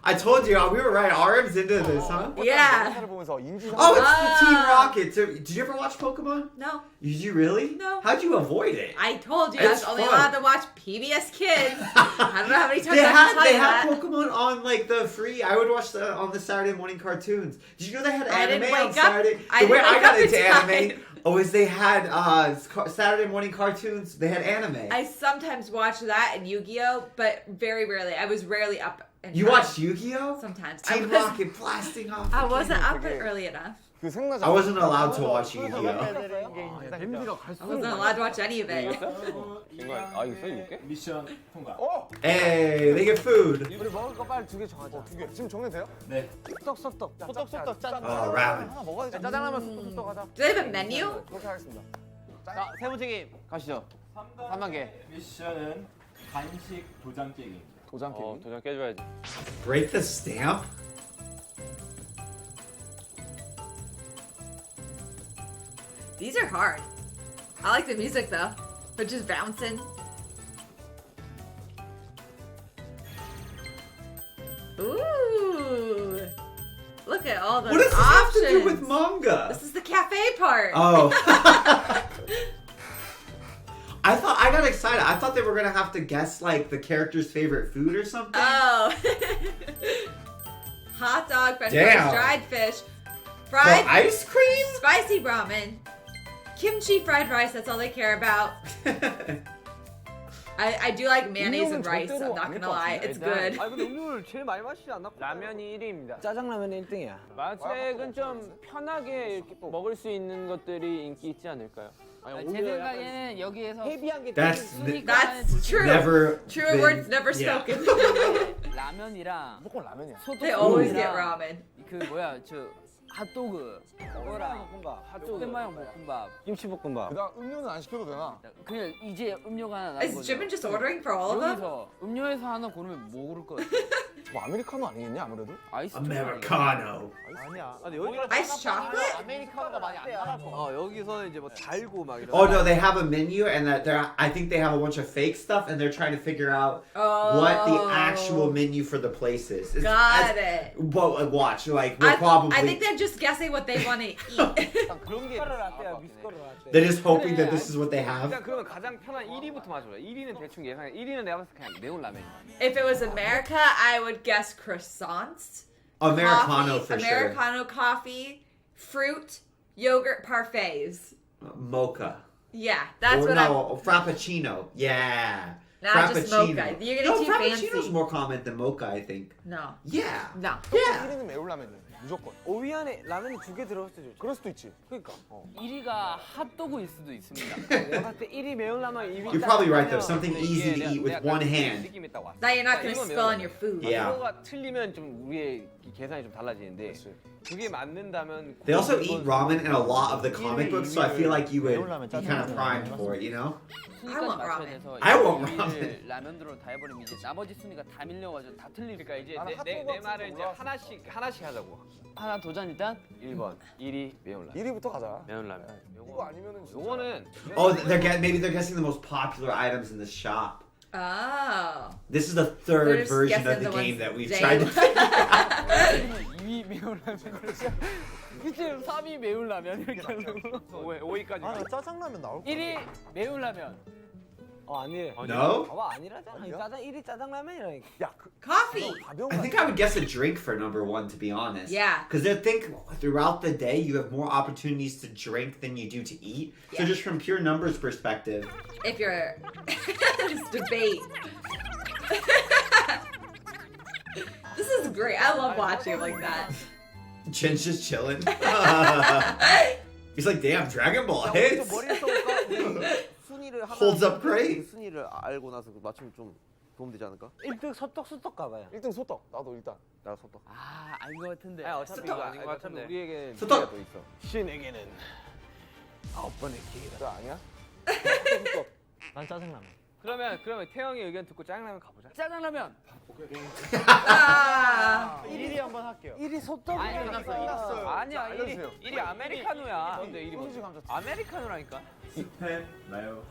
S1: I told you, we were right. RM's into this, huh?
S2: Yeah.
S9: 보면서 인지상.
S1: Oh, it's the Team Rocket. Did you ever watch Pokemon?
S2: No.
S1: Did you really?
S2: No.
S1: How'd you avoid it?
S2: I told you I was
S1: It's
S2: only
S1: fun.
S2: allowed to watch PBS Kids. I don't know how many times
S1: They
S2: I have to tell
S1: had
S2: you that.
S1: Pokemon on like the free. I would watch on the Saturday morning cartoons. Did you know they had
S2: I
S1: anime
S2: didn't
S1: on
S2: wake up-
S1: Saturday?
S2: I
S1: The way
S2: didn't
S1: I
S2: wake
S1: got
S2: up in
S1: into anime
S2: time.
S1: is they had Saturday morning cartoons. They had anime.
S2: I sometimes watch that and Yu-Gi-Oh, but very rarely. I was rarely up. In
S1: You
S2: time.
S1: watched Yu-Gi-Oh?
S2: Sometimes.
S1: Team Rocket blasting off.
S2: I wasn't up early enough.
S9: 그 생나자.
S1: I wasn't allowed to watch Yu-Gi-Oh.
S10: 대답해드리는 게 인지상정.
S3: 냄새가 갈수록.
S2: I wasn't allowed to watch any of it.
S6: 아 이거 써줄게?
S5: 미션 통과.
S1: Hey, they get food.
S3: 우리 먹을 거 빨리 2개 정하자.
S9: 2개. 지금 정해도 돼요?
S5: 네.
S3: 소떡소떡.
S10: 소떡소떡 짠.
S1: Oh, ramen.
S9: 하나 먹어야 돼.
S3: 짜장라면 소떡소떡 하자.
S2: Do they have a menu?
S9: 그렇게 하겠습니다.
S3: 자, 세부 책임 가시죠. 3만 개.
S5: 미션은 간식 도장 깨기.
S9: 도장 깨기.
S6: 도장 깨줘야지.
S1: Break the stamp?
S2: These are hard. I like the music though. They're just bouncing. Ooh. Look at all the
S1: What does this
S2: options.
S1: have to do with manga?
S2: This is the cafe part.
S1: Oh. I got excited. I thought they were gonna have to guess like the character's favorite food or something.
S2: Oh. Hot dog, french
S1: Damn.
S2: fries, dried fish,
S1: For
S2: fried
S1: ice cream?
S2: spicy ramen, kimchi fried rice, that's all they care about. I do like mayonnaise and rice, I'm not gonna lie. It's good.
S6: 아 근데 음료를 제일 많이 마시지 않나? 라면이 1위입니다.
S3: 짜장라면이 1등이야.
S6: 만화책은 좀 편하게 이렇게 먹을 수 있는 것들이 인기 있지 않을까요?
S8: 제 생각에는 여기에서
S3: 헤비한 게
S1: That's
S2: That's true.
S1: never.
S2: True
S1: been-
S2: words never
S1: yeah.
S2: spoken.
S8: 라면이랑
S3: 무조건 라면이야.
S2: They always
S8: 소떡
S2: get ramen.
S8: 그 뭐야 저 핫도그 그거랑
S3: 볶음밥.
S8: 핫도그랑 볶음밥
S3: 김치볶음밥.
S9: 그다음 음료는 안 시켜도 되나?
S8: 그냥 이제 음료가 하나
S2: Is
S8: 남은
S2: Jimin
S8: 거죠.
S2: just ordering for all of them?
S8: 여기서 음료에서 하나 고르면 뭐 고를 것 같아?
S7: 뭐 아메리카노 아니겠냐 아무래도?
S8: 아이스
S1: Americano.
S10: 아니야.
S3: 근데 여기
S2: Ice chocolate?
S10: 아메리카노가 많이 안 나갈 거.
S3: 여기서는 이제 뭐 달고 막 이런.
S1: Oh no, they have a menu, and that I think they have a bunch of fake stuff, and they're trying to figure out what the actual menu for the place is.
S2: Got it.
S1: Well, watch, like we're probably.
S2: I think they're just guessing what they want to eat.
S3: 그런 게
S1: They're just hoping that this is what they have.
S6: 일단 그러면 가장 편한 1위부터 맞춰봐. 1위는 대충 예상해. 1위는 내가 봤을 때 그냥 매운 라면.
S2: If it was America, I would guess croissants.
S1: Americano
S2: coffee,
S1: for
S2: Americano coffee, fruit, yogurt parfaits.
S1: sure. Mocha.
S2: Yeah, that's
S1: or
S2: what
S1: no, Frappuccino. Yeah.
S2: Not just
S1: Frappuccino.
S2: mocha. You're gonna
S1: No,
S2: too
S1: Frappuccino's
S2: fancy.
S1: more common than mocha, I think.
S2: No.
S1: Yeah.
S2: No.
S1: Yeah.
S7: 1위는 매울라면이야 무조건.
S3: 5위 안에 라면이 2개 들어갈 수도 있죠.
S7: 그럴 수도 있지.
S3: 그러니까.
S8: 1위가 핫도그일 수도 있습니다.
S6: 내가 봤을 때 1위 매운 라면, 2위
S1: You're probably right though. Something easy to eat with one hand.
S6: 느낌이 딱 왔어.
S2: That you're not gonna
S6: 이건
S2: spill on
S6: 매운
S2: your food.
S1: Yeah.
S6: 이거가 틀리면 좀 우리의 계산이 좀 달라지는데 그게 맞는다면
S1: They also eat ramen in a lot of the comic books, so I feel like you would be kind of primed for it, you know?
S2: I want
S8: 순위까지 맞춰야
S2: ramen.
S8: 돼서
S1: I want
S8: 1위를
S1: ramen.
S8: 라면으로 다 해버리면 이제 나머지 순위가 다 밀려가지고 다 틀리니까
S6: 그러니까 이제
S3: 나는
S6: 내
S3: 핫도그
S6: 말을 이제
S3: 올라왔어.
S6: 하나씩 하자고.
S8: 하나 도전 일단
S6: 1번 1위 매운 라면.
S7: 1위부터 가자.
S6: 매운 라면.
S7: 이거 아니면은 진짜.
S6: 요거는
S1: Oh, maybe they're guessing the most popular items in the shop.
S2: Oh.
S1: This is the
S2: They're
S1: third
S2: just
S1: version
S2: guessing
S1: of the
S2: the
S1: game
S2: ones
S1: that we've
S2: they
S1: tried to figure out.
S8: 2위 매운 라면 그치 3위 매운 라면 이렇게 하려고
S6: 5위까지.
S10: 아, 나 짜장라면 나올 거.
S8: 1위 매운 라면
S3: 아니래.
S1: No?
S3: 봐봐 아니라잖아. 짜장 1위 짜장라면이라니까.
S7: 야,
S2: Coffee.
S7: 가벼운
S1: I think I would guess a drink for number one, to be honest.
S2: Yeah.
S1: Because they think throughout the day you have more opportunities to drink than you do to eat. So
S2: Yeah.
S1: just from pure numbers perspective.
S2: If you're this debate. This is great. I love watching like that.
S1: Jin's just chilling. He's like, damn, Dragon Ball
S3: 야,
S1: hits.
S3: 우리도 머리에 써볼까? 우리 순위를 하나.
S1: Holds up great.
S3: 순위를 알고 나서 맞추면 좀 도움 되지 않을까?
S6: 1등 소떡 가봐요.
S7: 1등 소떡. 나도 일단.
S3: 나 소떡.
S8: 아 알 것 같은데
S6: 아니 어차피 이거 아닌 것 같은데 우리에게는
S1: 소떡!
S6: 기회가 또 있어. 신에게는 9번의 기회가.
S7: 저 아니야?
S10: 난 짜장라면.
S6: 그러면 태영이 의견 듣고 짜장라면 가보자.
S8: 짜장라면
S2: Ah.
S10: 1위 한번 할게요.
S3: 1위 소떡.
S6: 아니
S7: 끝났어요.
S6: 아니야
S7: 자, 알려주세요.
S6: 1위 아메리카노야. 근데 1위
S7: 소시지
S6: 뭐지?
S7: 감자.
S6: 아메리카노라니까.
S5: 스팸 마요.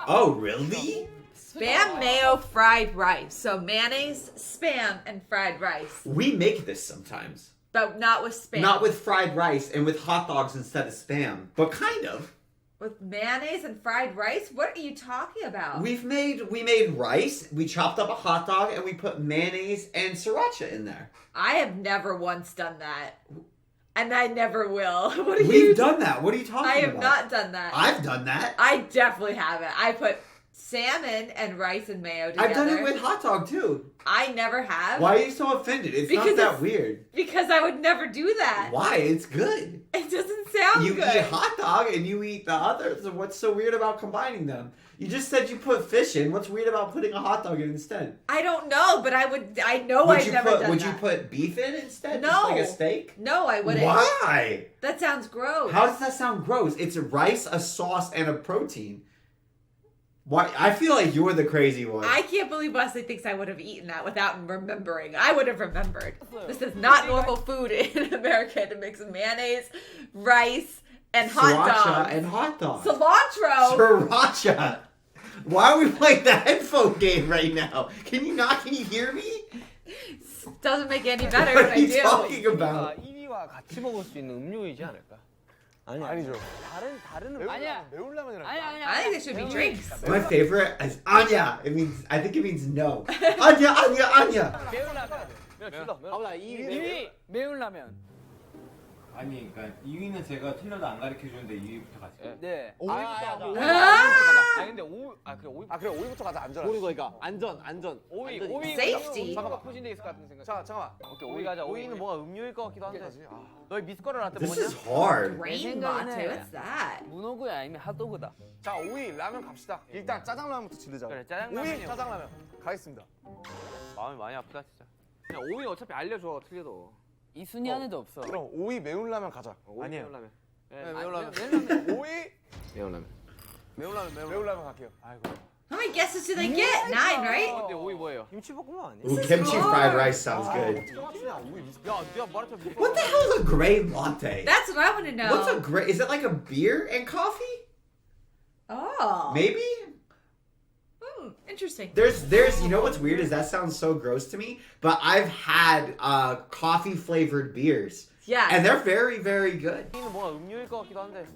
S1: Oh, really?
S2: Spam mayo fried rice. So mayonnaise, spam, and fried rice.
S1: We make this sometimes.
S2: But not with spam.
S1: Not with fried rice and with hot dogs instead of spam. But kind of.
S2: With mayonnaise and fried rice? What are you talking about?
S1: We made rice, we chopped up a hot dog, and we put mayonnaise and sriracha in there.
S2: I have never once done that. And I never will. What are you
S1: We've done that. What are you talking
S2: I
S1: about?
S2: have not done that.
S1: I've done that.
S2: I definitely haven't. I put salmon and rice and mayo together.
S1: I've done it with hot dog too.
S2: I never have.
S1: Why are you so offended? It's
S2: Because
S1: not that
S2: it's-
S1: weird.
S2: Because I would never do that.
S1: Why? It's good.
S2: It doesn't sound
S1: You
S2: good.
S1: eat hot dog and you eat the other. So what's so weird about combining them? You just said you put fish in. What's weird about putting a hot dog in instead?
S2: I don't know, but I know
S1: Would
S2: I've
S1: you
S2: never
S1: put
S2: done
S1: Would
S2: that.
S1: you put beef in instead?
S2: No.
S1: Just like a steak?
S2: No, I wouldn't.
S1: Why?
S2: That sounds gross.
S1: How does that sound gross? It's a rice, a sauce, and a protein. Why? I feel like you're the crazy one.
S2: I can't believe Wesley thinks I would have eaten that without remembering. I would have remembered. This is not normal food in America to mix mayonnaise, rice, and hot
S1: Sriracha
S2: dogs.
S1: and hot dog.
S2: Cilantro.
S1: Sriracha. Why are we playing the headphone game right now? Can you hear me?
S2: Doesn't make it any better
S1: What
S2: when
S1: are
S2: I
S1: you
S2: do.
S1: talking about?
S6: 1위와 같이 먹을 수 있는 음료이지 않을까?
S7: 아니죠.
S3: 다른
S8: 아니야
S7: 매울라면이랑.
S8: 아니야
S2: I think there should be drinks.
S1: My favorite is Anya. I think it means no. Anya, Anya, Anya.
S8: 매운 라면
S10: 가보자. 2위.
S8: 2위 매운 라면
S5: 아니, 그러니까 2위는 제가 틀려도 안 가르쳐 주는데 2위부터 가지.
S8: 네
S10: 5위부터 하자.
S6: 아니 근데 5위 그래 5위
S7: 아, 그래 5위부터 가자. 안전하게.
S10: 모르고 이거 안전.
S6: 5위
S2: Safety.
S6: 잠깐만 포진돼 있을 것 같은 생각.
S7: 자, 잠깐만.
S6: 오케이 5위 가자.
S3: 5위는 뭔가 음료일 것 같기도 한데.
S7: 가지. 아.
S3: 너희 미숫가루 라떼
S1: This
S3: 먹었냐?
S1: is hard.
S2: Rain
S8: 생각에는-
S2: latte. What's that?
S8: 문어구이 아니면 핫도그다
S7: 자, 5위 라면 갑시다. 일단 짜장라면부터 지르자.
S6: 그래
S7: 5위
S6: 짜장라면이요.
S7: 짜장라면. 가겠습니다.
S3: 마음이 많이 아프다 진짜.
S6: 그냥 5위 어차피 알려줘 틀려도.
S8: 이 순위 안에도 없어
S7: 그럼 5위 매운라면 가자.
S6: 아니에요. 매운 라면.
S3: 네, 매운 라면.
S7: 5위
S6: 매운 라면.
S3: 매운 라면.
S7: 매운라면 갈게요.
S10: 아이고.
S2: How many guesses do they get? 9, right?
S6: 근데 오이 뭐예요?
S3: 김치볶음면 아니야?
S1: Ooh, kimchi fried rice sounds good.
S6: 야, 네가 말했잖아.
S1: What the hell is a gray latte?
S2: That's what I want to know.
S1: What's a gray? Is it like a beer and coffee?
S2: Oh.
S1: Maybe.
S2: Interesting.
S1: There's you know what's weird is that sounds so gross to me, but I've had coffee flavored beers.
S2: Yeah.
S1: And they're very, very good.
S6: 이는 뭔가 음료일 것 같기도 한데.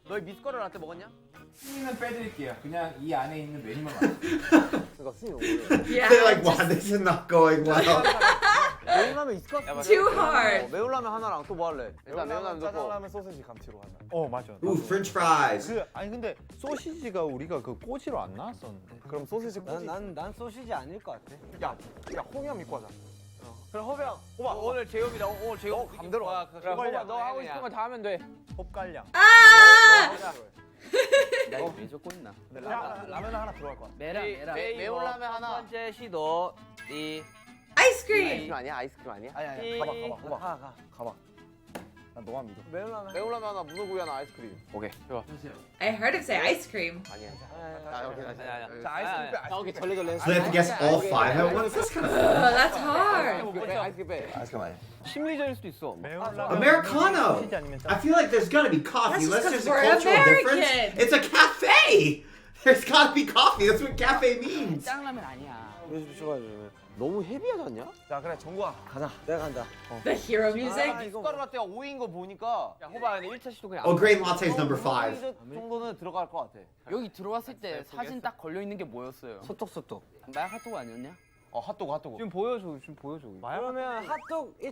S6: 너희 미숫가루 라떼 먹었냐?
S5: 순위는 빼드릴게요. 그냥 이 안에 있는 메뉴만 맞춰.
S3: 그러니까 순이 뭐예요?
S2: Yeah.
S1: They're like, wow, this is not going well.
S3: 매운라면 있을 것 같아.
S2: Too hard.
S3: 매운라면 하나랑 또 뭐 할래? 일단 매운라면 넣고.
S9: 짜장라면 소시지 감치로 하나.
S10: 맞아.
S1: Ooh, French fries.
S10: 아니 근데 소시지가 우리가 그 꼬지로 안 나왔었는데.
S9: 그럼 소시지 꼬지.
S3: 난 소시지 아닐 것 같아.
S9: 야 홍염 입고 하자.
S6: 그럼 호병. 오늘 제육이다. 오늘 제육.
S9: 감대로.
S6: 그래, 호병 너 하고 싶은 거 다 하면 돼.
S10: 홉갈량.
S2: Ah!
S6: 나 이거 왜 적고 있나?
S9: 라면 하나 들어갈 것 같아.
S6: 매운라면 하나. 첫 번째 시도. 이
S2: Ice cream.
S3: 아이스크림 아니야? 아이스크림 아니야?
S9: 아니 가봐. 난 너만 믿어.
S3: 매운라면 하나, 무소고기 하나, 아이스크림.
S6: 오케이. 좋아.
S2: I heard him say ice cream.
S3: 아니야.
S9: 자 아이스크림 빼.
S6: 오케이. 절레절레.
S1: So they have to guess all 5 at once? That's kind of fun.
S2: Oh, that's hard.
S3: 아이스크림 빼.
S9: 아이스크림 아니야.
S6: 심리전일 수도 있어.
S1: Americano.
S10: 소시지 아니면
S1: I feel like there's gotta be coffee.
S2: That's
S1: Unless
S2: just
S1: there's a
S2: 'cause we're
S1: cultural difference.
S2: American.
S1: It's a cafe. There's gotta be coffee. That's what cafe means.
S6: 짱라면 아니야.
S3: 너무 헤비하지 않냐?
S9: 자 그래 정구아 가자.
S3: 내가 간다.
S2: The hero music.
S6: 미숫가루 라떼가 5인 거 보니까. 야, 호박 근데 1차 시도 그냥.
S1: Oh, grain latte is number 5.
S3: 정도는 들어갈 것 같아.
S8: 여기 들어왔을 때 사진 딱 걸려 있는 게 뭐였어요?
S3: 소떡소떡.
S8: 마약 핫도그 아니었냐?
S9: 핫도그.
S6: 지금 보여줘.
S3: 그러면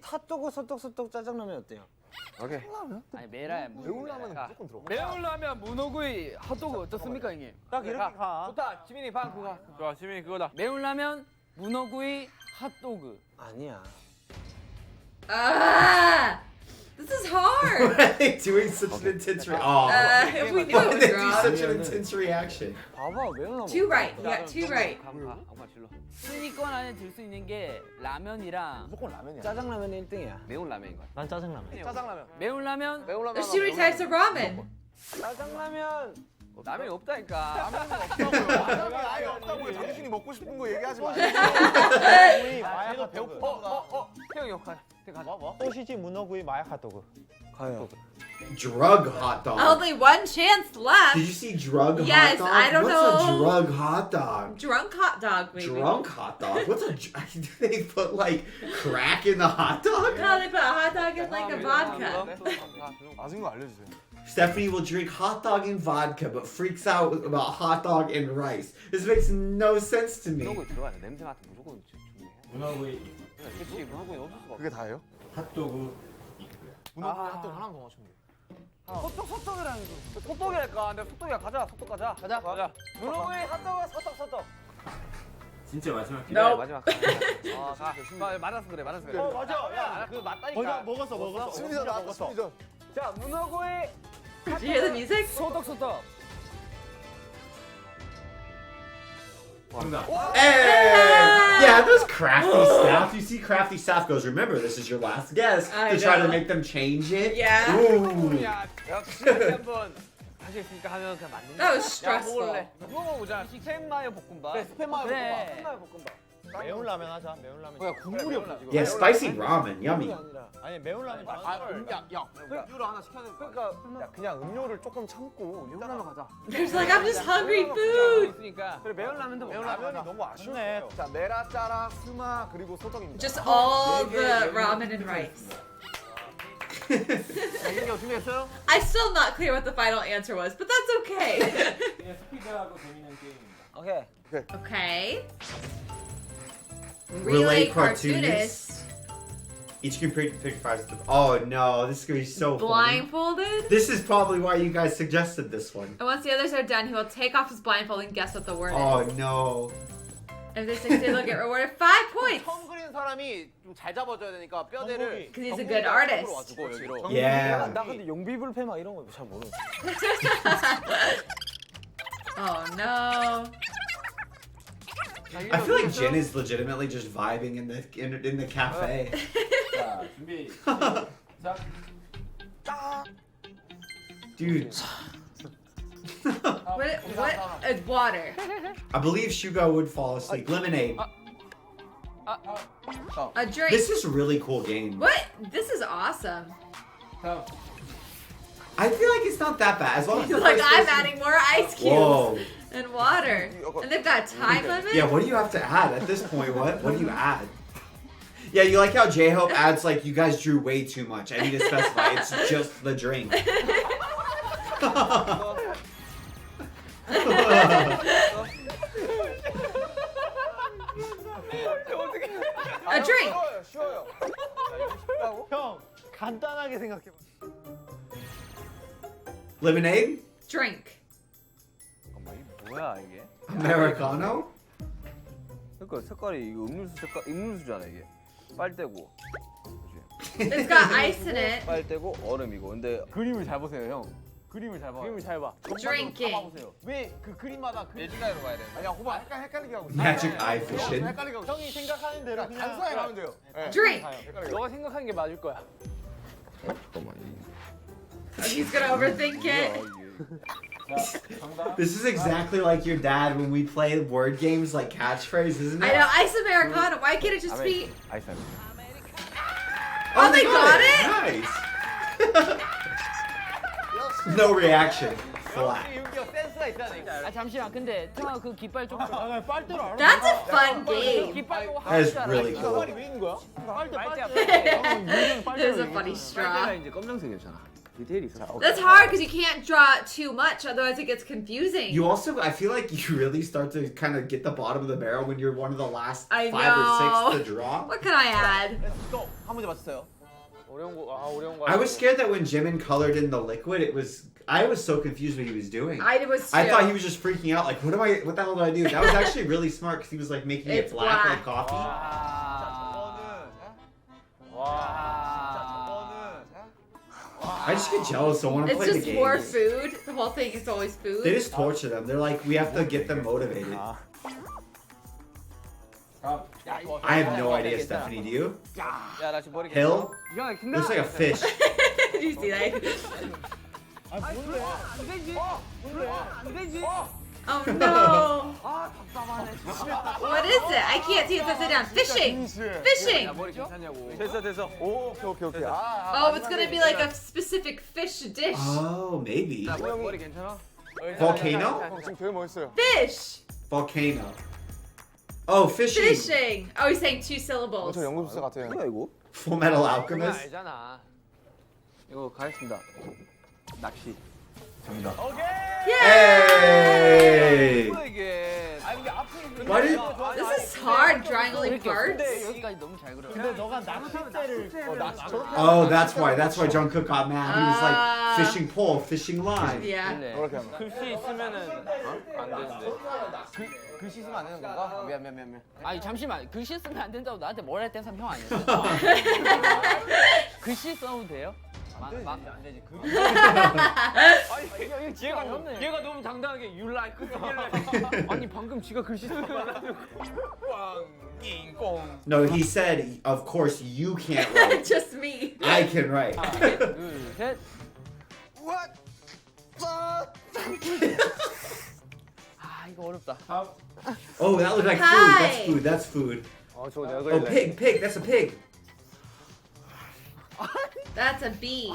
S3: 핫도그 소떡소떡 짜장라면 어때요?
S9: 오케이.
S8: 아니 메라야
S9: 매운라면 무조건 들어가.
S8: 매운라면 문어구이 핫도그 어떻습니까 형님?
S10: 딱 이렇게 가.
S6: 좋다. 지민이 방 그거. 좋아. 지민이 그거다.
S8: 매운라면 문어구이 핫도그.
S3: 아니야.
S2: Ah! This is hard.
S1: Why are they doing such an intense reaction?
S2: If we knew
S1: Why
S2: it
S1: did
S2: was
S1: they do
S2: wrong.
S1: such an intense reaction?
S3: 봐봐 매운라면.
S2: 2 right. You got 2 right.
S6: 아무나 질러.
S8: 순위권 안에 들 수 있는 게 라면이랑
S9: 무조건 라면이야.
S3: 짜장라면이 1등이야.
S6: 매운 라면인 거야.
S10: 난 짜장라면.
S9: 짜장라면.
S8: 매운라면
S2: There's too many types of ramen.
S3: 짜장라면.
S6: 라면이 없다니까.
S9: 라면이 아예 없다고요. 당신이 먹고 싶은 거 얘기하지 마.
S10: 마약 핫도그.
S6: 태영이 형 가자. 뭐?
S10: 소시지 문어구이 마약 핫도그.
S3: 가요.
S1: Drug hot dog.
S2: Only one chance left.
S1: Did you see drug
S2: Yes,
S1: hot dog?
S2: I don't
S1: What's
S2: know.
S1: a drug hot dog?
S2: Drunk hot dog, maybe.
S1: Drunk hot dog? What's a? Do they put like crack in the hot dog?
S2: No, they put a hot dog in like a vodka.
S9: 아는 거 알려주세요.
S1: Stephanie will drink hot dog and vodka, but freaks out about hot dog and rice. This makes no sense to me.
S6: 문어구이 들어가야 돼. 냄새 맡으면 무조건 좋네.
S5: 문어구이,
S6: 그렇지. 문어구이 없을 수가 없어.
S9: 그게 다예요?
S5: 핫도그 있고요.
S9: 문어구이 핫도그 하나만 더 맞추면 돼.
S6: 소떡이라는 거. 소떡이랄까? 근데 소떡이야. 가자. 소떡 가자. 가자. 문어구이 핫도그 소떡.
S5: 진짜 마지막 기회.
S2: No.
S6: 마지막. 가. 맞았어 그래.
S10: 맞아.
S6: 야, 그거 맞다니까.
S10: 먹었어.
S9: 심리전 나왔다 심리전.
S6: 자, 문어구이
S2: Did you hear the music?
S6: 소떡.
S5: 정답.
S1: Hey! Yeah, those crafty staff. You see crafty staff goes, remember, this is your last guess.
S2: I
S1: To try to
S2: know.
S1: make them change it.
S2: Yeah.
S1: Ooh.
S6: 야, 역시 한번 하시겠으니까 하면 그냥 맞는 거야.
S2: That was stressful.
S6: 이거 먹어보자. 스팸마요 볶음밥.
S3: 그래 스팸마요
S8: 그래.
S3: 볶음밥.
S10: 매운라면 하자. 매운라면.
S3: 야 국물이 없어 지금.
S1: Yeah, spicy ramen. Yummy.
S10: 아니 매운라면.
S3: 음료를 하나 시켜야 돼. 그러니까
S9: 그냥 음료를 조금 참고 매운라면 가자.
S2: There's like, I'm just hungry food.
S6: 있으니까.
S3: 그래 매운라면도
S9: 라면이 너무 아쉬웠네. 자 메라 짜라 스마 그리고 소떡입니다.
S2: Just all the ramen and rice.
S3: 이거 준비했어요?
S2: I'm still not clear what the final answer was, but that's okay.
S5: 그냥 스피드하고 재밌는 게임입니다.
S3: 오케이.
S2: Okay.
S1: Relay cartoonist. Each can pick 5. Oh no, this is gonna be so funny.
S2: Blindfolded.
S1: This is probably why you guys suggested this one.
S2: And once the others are done, he will take off his blindfold and guess what the word
S1: Oh
S2: is.
S1: no.
S2: If they succeed, they'll get rewarded 5 points.
S3: 처음 그리는 사람이 좀 잘 잡아줘야 되니까 뼈대를.
S2: Because he's a good artist.
S3: 와주고 여기로.
S1: Yeah.
S3: 나 근데 용비불패 막 이런 거 잘 모르.
S2: Oh no.
S1: I feel like Jen is legitimately just vibing in the cafe.
S5: 자, 준비. 시작.
S1: Dude.
S2: It's water.
S1: I believe Shugo would fall asleep. Lemonade.
S2: A drink.
S1: This is a really cool game.
S2: What? This is awesome.
S1: I feel like it's not that bad. As long as the
S2: Like
S1: first
S2: I'm
S1: person-
S2: adding more ice cubes
S1: Whoa.
S2: and water. And they've got time limit?
S1: Yeah, what do you have to add at this point? What do you add? Yeah, you like how J-Hope adds like, you guys drew way too much. I need to specify, it's just the drink.
S2: A drink.
S9: 쉬워요.
S10: 형 간단하게 생각해봐.
S1: Lemonade?
S2: Drink.
S3: 잠깐만 이게 뭐야 이게?
S1: Americano?
S3: 그러니까 색깔이 이거 음료수잖아 이게. 빨대고.
S2: It's got ice in it.
S3: 빨대고 얼음이고. 근데
S8: 그림을 잘 보세요, 형. 그림을 잘 봐. 그림을 잘 봐.
S2: Drinking.
S10: 왜 그 그림마다 그
S4: 예지가로 가야 돼.
S9: 아니야, 호박 약간 헷갈리게 하고 있어.
S1: Magic eye fishing.
S9: 헷갈리게 하고 있어.
S10: 형이 생각하는 대로 그냥
S9: 단순하게 가면 돼요. 네.
S2: Drink.
S8: 너가 생각하는 게 맞을 거야.
S3: 잠깐만
S2: He's gonna overthink it.
S1: This is exactly like your dad when we play word games like catchphrase, isn't it?
S2: I know, ice Americano. Why can't it just be...
S3: 아이스.
S2: Oh, they got it?
S1: Nice. No reaction. Flat.
S3: 센스가 있다니까.
S8: 아 잠시만. 근데 태영아 그 깃발 좀.
S10: 빨대로 알아.
S2: That's a fun game.
S8: 깃발 보고
S1: That is really cool.
S10: 왜 있는 거야?
S2: There's a funny straw.
S3: 이제 검정색이었잖아. 디테일이 있어.
S2: That's hard because you can't draw too much, otherwise it gets confusing.
S1: You also, I feel like you really start to kind of get the bottom of the barrel when you're one of the last
S2: I
S1: 5
S2: know.
S1: or 6 to draw.
S2: What can I add?
S10: 한 문제 맞췄어요.
S8: 어려운 거.
S1: I was scared that when Jimin colored in the liquid, I was so confused what he was doing.
S2: I was too.
S1: I thought he was just freaking out, like, what the hell do I do? That was actually really smart because he was like making it
S2: It's
S1: black like
S2: black.
S1: coffee. I just get jealous. I want to
S2: It's
S1: play the
S2: just
S1: game.
S2: more food. The whole thing is always food.
S1: They just torture them. They're like, we have to get them motivated. I have no idea, Stephanie. Do you?
S3: 야나 지금 머리.
S1: Hill? Looks like a fish.
S2: Did you see that? Oh no! What is it? I can't see it. Says it down. Fishing! Fishing!
S3: 머리 괜찮냐고.
S9: 됐어. 오, 오케이.
S2: Oh, it's gonna be like a specific fish dish.
S1: Oh, maybe.
S3: 머리 괜찮아?
S1: Volcano?
S9: 지금 되게 멋있어요.
S2: Fish!
S1: Volcano. Oh, fishing.
S2: Fishing! Oh, he's saying 2 syllables.
S9: 저 연극사 같아요.
S3: 뭐야 이거?
S1: Full Metal
S8: 그거
S1: Alchemist.
S8: 알잖아.
S3: 이거 가겠습니다. 낚시. 정답.
S1: Hey!
S3: 뭐야 이게? 아 근데 앞에
S1: Why did?
S2: This is hard, drawing only parts.
S8: 근데 여기까지 너무 잘 그려.
S10: 근데 너가 낚싯대를
S1: Oh, that's why. That's why Jungkook got mad. He was like fishing pole, fishing line.
S2: Yeah.
S9: 이렇게 하면.
S6: 글씨 있으면은 안 되는데.
S3: 글씨 쓰면 안 되는 건가? 미안.
S8: 아니 잠시만. 글씨 쓰면 안 된다고 나한테 뭘 할 땐 형 아니었어? 글씨 써도 돼요? 안 되지.
S6: 얘가 너무 당당하게 you like 쓰길래. 아니 방금 지가 글씨 써가지고.
S1: No, he said, of course you can't write.
S2: Just me.
S1: I can write.
S8: 둘, 셋. 아 이거 어렵다.
S1: Oh, that looked like
S2: Hi.
S1: food. That's food.
S9: 저거 내가
S1: Oh, pig. That's a pig.
S2: That's a bee.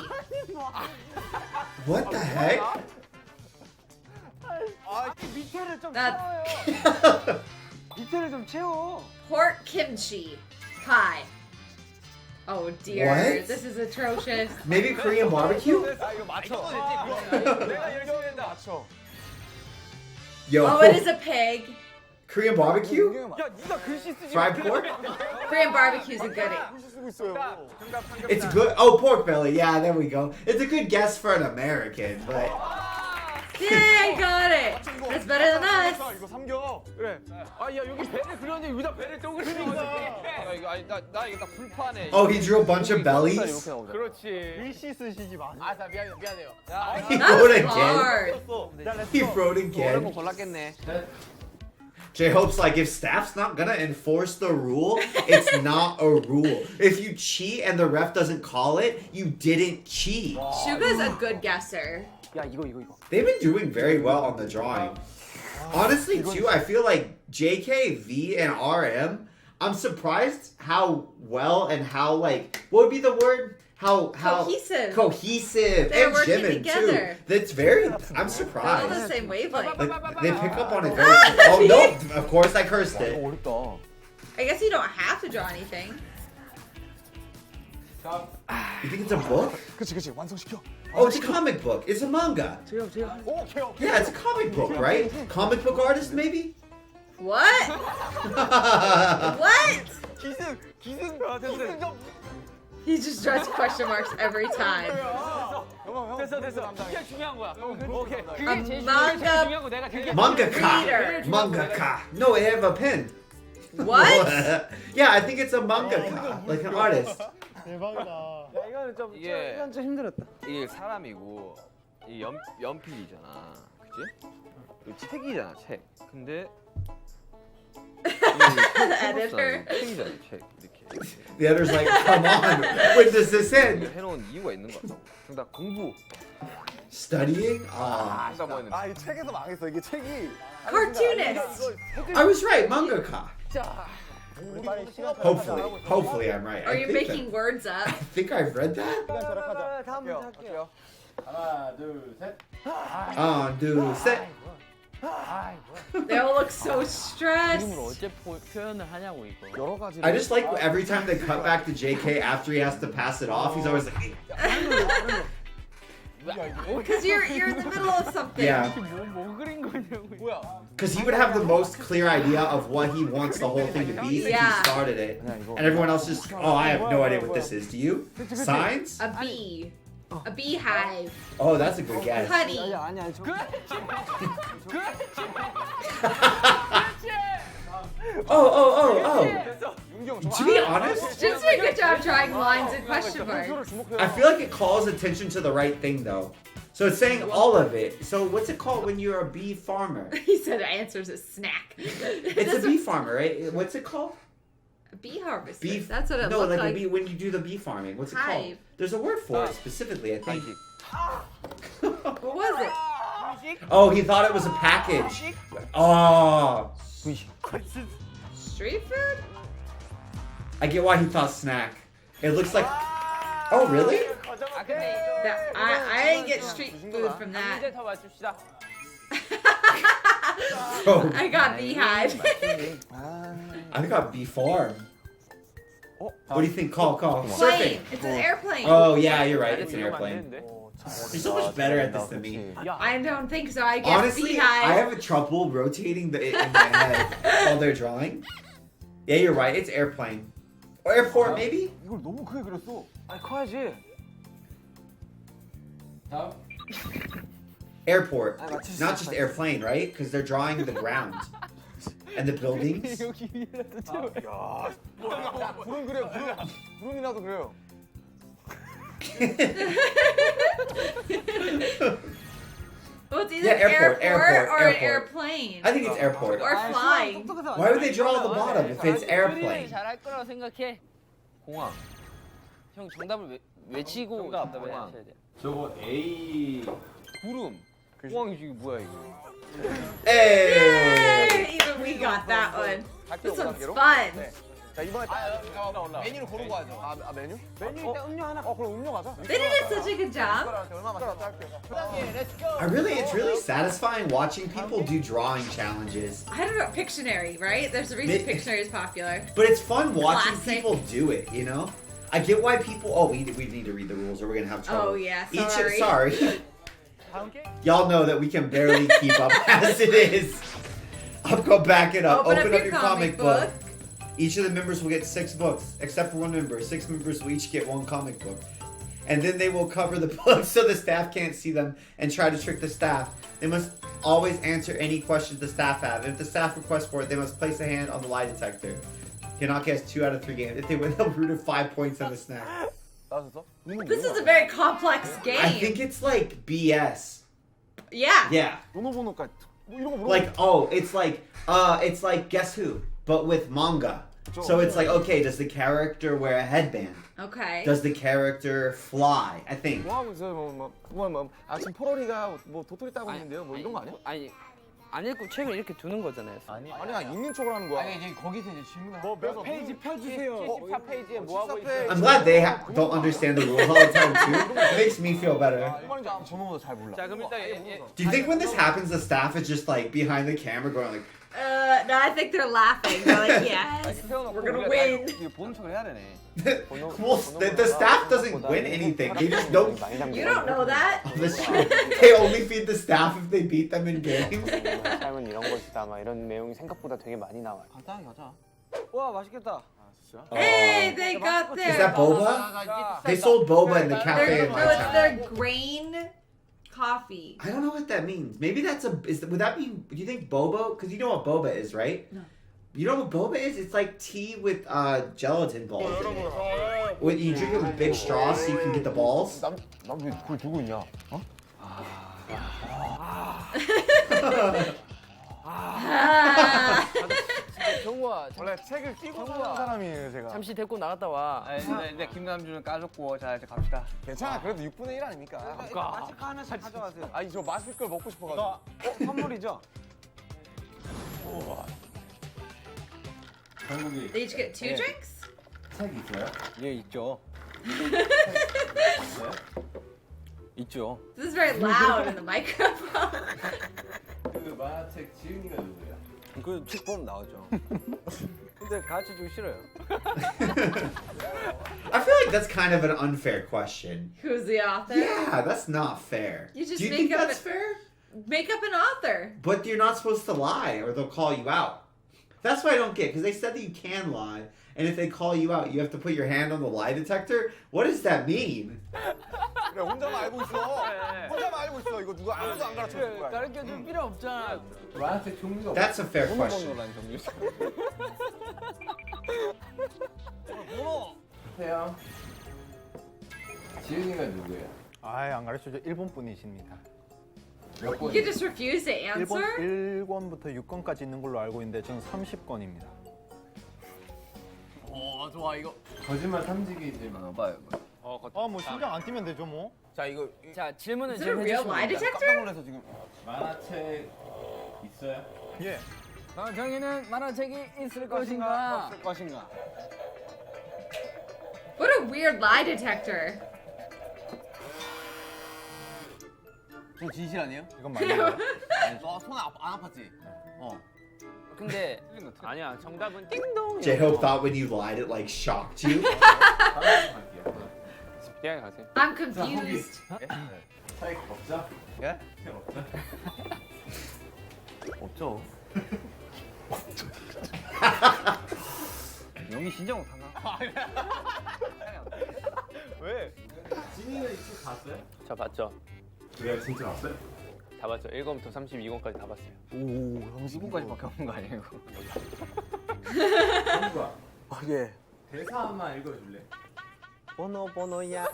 S1: What the heck?
S2: That's
S3: 디테일을 좀 채워.
S2: pork kimchi pie. Oh dear,
S1: What?
S2: this is atrocious.
S1: Maybe Korean barbecue?
S3: 아 이거 맞춰.
S9: 내가 열심히 했다. 맞춰.
S1: Yo,
S2: Oh, it is a pig.
S1: Korean barbecue?
S3: 야 네가 글씨 쓰지.
S1: Fried pork?
S2: Korean barbecue's a goodie.
S9: 글씨 쓰고 있어요.
S1: It's good. Oh, pork belly. Yeah, there we go. It's a good guess for an American, but
S2: Yay, I got it. That's better than us.
S9: 이거 삼겨.
S6: 그래. 아야 여기 배를 그렸는데 여기다 배를 또 그리는 거지. 이거 아니 나 이거 딱 불판에.
S1: oh, he drew a bunch of bellies.
S3: 이렇게 나오자.
S6: 그렇지.
S10: 글씨 쓰시지 마.
S8: 아, 미안해요.
S1: He
S2: That
S1: wrote
S2: was
S1: again.
S2: hard.
S1: He wrote
S3: 어려운 거
S1: again.
S3: 골랐겠네.
S1: J-Hope's like, if staff's not gonna enforce the rule, it's not a rule. If you cheat and the ref doesn't call it, you didn't cheat.
S2: Suga's a good guesser.
S3: 야 이거.
S1: They've been doing very well on the drawing. Honestly, too, I feel like JK, V, and RM. I'm surprised how well and how like what would be the word? How cohesive
S2: They're
S1: and
S2: working
S1: Jimin
S2: together.
S1: too. That's very. I'm
S2: They're all the
S1: surprised.
S2: same wavelength.
S1: They pick up on it very. Oh no! Of course, I cursed it.
S3: 어렵다.
S2: I guess you don't have to draw anything.
S1: You think it's a book?
S9: 그치 완성시켜.
S1: Oh, it's a comic book. It's a manga.
S9: 오케이.
S1: Yeah, it's a comic book, right? Comic book artist, maybe?
S2: What? What?
S3: 기승 됐어.
S2: He just draws question marks every time.
S6: 됐어. 그게 중요한 거야. 오케이.
S2: A
S6: 그게 제일
S2: manga
S6: 중요한 거 내가 되게
S1: Mangaka. Mangaka. No, they have a pen.
S2: What?
S1: Yeah, I think it's a mangaka, like an artist.
S10: 대박이다.
S3: 야 이거는 좀
S6: 예.
S3: 이건 좀 힘들었다.
S6: 이게 사람이고 이 연필이잖아. 그치? 이 책이잖아, 책. 근데
S2: Editor.
S6: 책이잖아, 책. 이렇게.
S1: The other's like, come on, when does this end?
S6: 해놓은 이유가 있는 거 같다고. 정답 공부.
S1: Studying? Ah,
S6: 정답 뭐였는데?
S9: 이 책에서 망했어. 이게 책이.
S2: Cartoonist.
S1: I was right, mangaka.
S10: 우리 빨리 시간
S1: Hopefully I'm right.
S2: Are
S1: I
S2: you
S1: think
S2: making words up?
S1: I think I've read that.
S10: 시간 절약하자.
S3: 다음 문제 할게요.
S5: 하나, 둘, 셋.
S1: Do set.
S2: They all look so stressed.
S8: 어째 표현을 하냐고 이거.
S3: 여러 가지.
S1: I just like every time they cut back to JK after he has to pass it off, he's always like,
S2: Because you're in the middle of something.
S1: yeah.
S8: 뭐 그린 거냐고. 뭐야?
S1: Because he would have the most clear idea of what he wants the whole thing to be since
S2: Yeah.
S1: he started it. And everyone else just, oh, I have no idea what this is. Do you? Signs?
S2: A bee. A beehive.
S1: Oh, that's a good guess.
S2: Honey.
S3: 아니야.
S1: Oh. To be honest,
S2: Just do a good job drawing lines and question marks.
S1: I feel like it calls attention to the right thing though. So it's saying all of it. So what's it called when you're a bee farmer?
S2: He said answers a snack.
S1: It's a bee farmer, right? What's it called?
S2: A bee harvester.
S1: Bee.
S2: That's what it
S1: no,
S2: looked
S1: like
S2: like.
S1: a bee when you do the bee farming. What's it called?
S2: Hive.
S1: There's a word for it specifically, I think.
S2: What was it?
S1: Oh, he thought it was a package. Oh,
S2: Street food?
S1: I get why he thought snack. It looks like. Oh, really?
S2: I didn't get street food from that.
S6: 문제 더 맞춥시다.
S1: Oh,
S2: I got beehive.
S1: I got bee farm. What do you think? Call.
S2: Plane.
S1: Surfing.
S2: It's an airplane.
S1: Oh yeah, you're right. It's an airplane. You're so much better at this than me.
S2: I don't think so. I guess
S1: Honestly,
S2: beehive.
S1: I have a trouble rotating it in my head while they're drawing. Yeah, you're right. It's airplane. Or airport, maybe?
S3: 이걸 너무 크게 그렸어.
S6: 아, 커야지.
S5: 다음.
S1: Airport. Not just airplane, right? Because they're drawing the ground. And the buildings.
S3: 여기 위에라도 채워. 야, 구름 그래요. 구름이라도 그래요.
S2: Well, it's either
S1: Yeah,
S2: an
S1: airport,
S2: or an
S1: airport.
S2: airplane.
S1: I think it's airport.
S2: Or flying.
S1: Why would they draw the bottom if it's airplane?
S8: 잘할 거라고 생각해.
S6: 공항.
S8: 형 정답을 외치고
S6: 정답,
S8: 답을
S6: 공항.
S8: 해야 돼.
S5: 저거 A.
S6: 구름. 공항이 지금 뭐야 이거?
S1: Hey!
S2: Yay! Even we got that one. This one's
S3: 올라가기로?
S2: fun.
S3: 자 이번에 메뉴를 고르고 하죠. 아 메뉴? 메뉴 일단 음료 하나. 그럼 음료 가자.
S2: They did such a good job.
S3: 얼마만 할게요.
S1: It's really satisfying watching people do drawing challenges.
S2: I don't know, Pictionary, right? There's a reason
S1: Mi-
S2: Pictionary is popular.
S1: But it's fun watching
S2: Classic.
S1: people do it, you know? I get why people. Oh, we need to read the rules or we're gonna have trouble.
S2: Oh, yeah,
S1: Sorry.
S2: sorry.
S1: Y'all know that we can barely keep up as it is. I'll go back it up.
S2: Open up your comic book.
S1: Each of the members will get 6 books, except for one member. 6 members will each get 1 comic book. And then they will cover the books so the staff can't see them and try to trick the staff. They must always answer any questions the staff have. If the staff requests for it, they must place a hand on the lie detector. Cannot guess 2 out of 3 games. If they win, they'll root of 5 points on the snack.
S2: This is a very complex game.
S1: I think it's like BS.
S2: Yeah.
S1: Yeah.
S3: 번호까지. 뭐 이런 거 물어봐.
S1: Like, it's like Guess Who, but with manga. So it's like, okay, does the character wear a headband?
S2: Okay.
S1: Does the character fly? I think.
S9: 뭐 하고 있어요? 지금 포로리가 뭐 도토리 따고 있는데요? 뭐 이런 거 아니야?
S8: 아니 안 읽고 책을 이렇게 두는 거잖아요.
S9: 아니야, 읽는 척을 하는 거야.
S3: 아니 이제 거기서 이제 질문을
S10: 몇 페이지 펴주세요.
S6: 74페이지에 뭐 하고 있어요?
S1: I'm glad they don't understand the rule all the time too. It makes me feel better.
S9: 저놈보다 잘 몰라.
S6: 자 그럼 일단
S1: Do you think when this happens, the staff is just like behind the camera going like,
S2: No, I think they're laughing. They're like, yes, we're gonna win.
S3: 이거 보는 척을 해야 되네.
S1: well, the staff doesn't win anything. They just don't.
S2: You don't know that.
S1: Oh, that's true. They only feed the staff if they beat them in games.
S8: 삶은 이런 것이다. 막 이런 내용이 생각보다 되게 많이 나와요.
S3: 간단하게 가자. 와 맛있겠다.
S2: Hey, they got
S1: Is
S2: their.
S1: that boba? They sold boba in the cafe in my
S2: No, it's
S1: town.
S2: their grain coffee.
S1: I don't know what that means. Maybe that's a. Would that mean? Do you think boba? Because you know what boba is, right?
S2: No.
S1: You know what boba is? It's like tea with gelatin balls in it. When you drink it with big straws, so you can get the balls.
S9: 난왜 그걸 들고 있냐? 어?
S8: 정우야
S9: 원래 책을 끼고 사는 사람이에요, 제가.
S8: 잠시 데리고 나갔다 와.
S3: 이제 김남준은 까줬고 자 이제 갑시다.
S9: 괜찮아, 그래도 6분의 1 아닙니까?
S3: 마실 거 하나씩 가져가세요.
S9: 아니, 저 마실 걸 먹고 싶어가지고.
S3: 선물이죠?
S5: 한국이
S2: They each get two drinks?
S5: 책 있어요?
S3: 예 있죠. 있죠.
S2: This is very loud in the microphone.
S5: 그 만화책 지은이가 누구예요?
S3: 그 책 보면 나오죠. 근데 가르쳐주기 싫어요.
S1: I feel like that's kind of an unfair question.
S2: Who's the author?
S1: Yeah, that's not fair.
S2: You just
S1: Do you
S2: make
S1: think
S2: up
S1: that's fair?
S2: Make up an author.
S1: But you're not supposed to lie, or they'll call you out. That's what I don't get, because they said that you can lie, and if they call you out, you have to put your hand on the lie detector. What does that mean?
S9: 그래, 혼자만 알고 있어. 혼자만 알고 있어. 이거 누가 아무도 안 가르쳐 줄 거야.
S8: 가르쳐줄 필요 없잖아.
S5: 만화책 종류가
S1: That's a fair question.
S5: 태양 지은이가 누구예요?
S10: 아예 안 가르쳐줘. 일본 분이십니다.
S5: 몇
S2: You
S5: 번?
S2: can just refuse to answer?
S10: 1권부터 6권까지 있는 걸로 알고 있는데 저는 30권입니다.
S8: 좋아 이거.
S5: 거짓말 탐지기지만
S3: 봐요.
S10: 뭐 심장 안 뛰면 되죠 뭐.
S3: 자 이거
S8: 자 질문은
S2: Is it a
S8: 지금
S2: real lie
S8: 해주시면 됩니다.
S3: 깜짝
S2: detector?
S3: 놀라서 지금.
S5: 만화책 있어요?
S10: 예.
S8: 정희는 만화책이 있을 것인가?
S3: 없을 것인가?
S2: What a weird lie detector.
S3: 저 진실 아니에요?
S10: 이건 맞네요.
S3: 손안 아팠지?
S8: 근데 아니야 정답은 띵동.
S1: J-Hope thought when you lied, it like shocked you.
S6: 대학에 가세요.
S2: I'm confused.
S5: 책 없죠?
S3: 예?
S5: 책 없죠?
S3: 없죠. 영희 진짜 못하나?
S5: 왜? 진이가 이 책 봤어요?
S6: 저 봤죠.
S5: 그래 진짜 봤어요?
S6: 다 봤죠. 1권부터 32권까지 다 봤어요.
S3: 오, 형 10분까지밖에 없는 거 아니에요 이거?
S5: 형과
S3: 아 예.
S5: 대사 한번 읽어줄래?
S3: 번호야.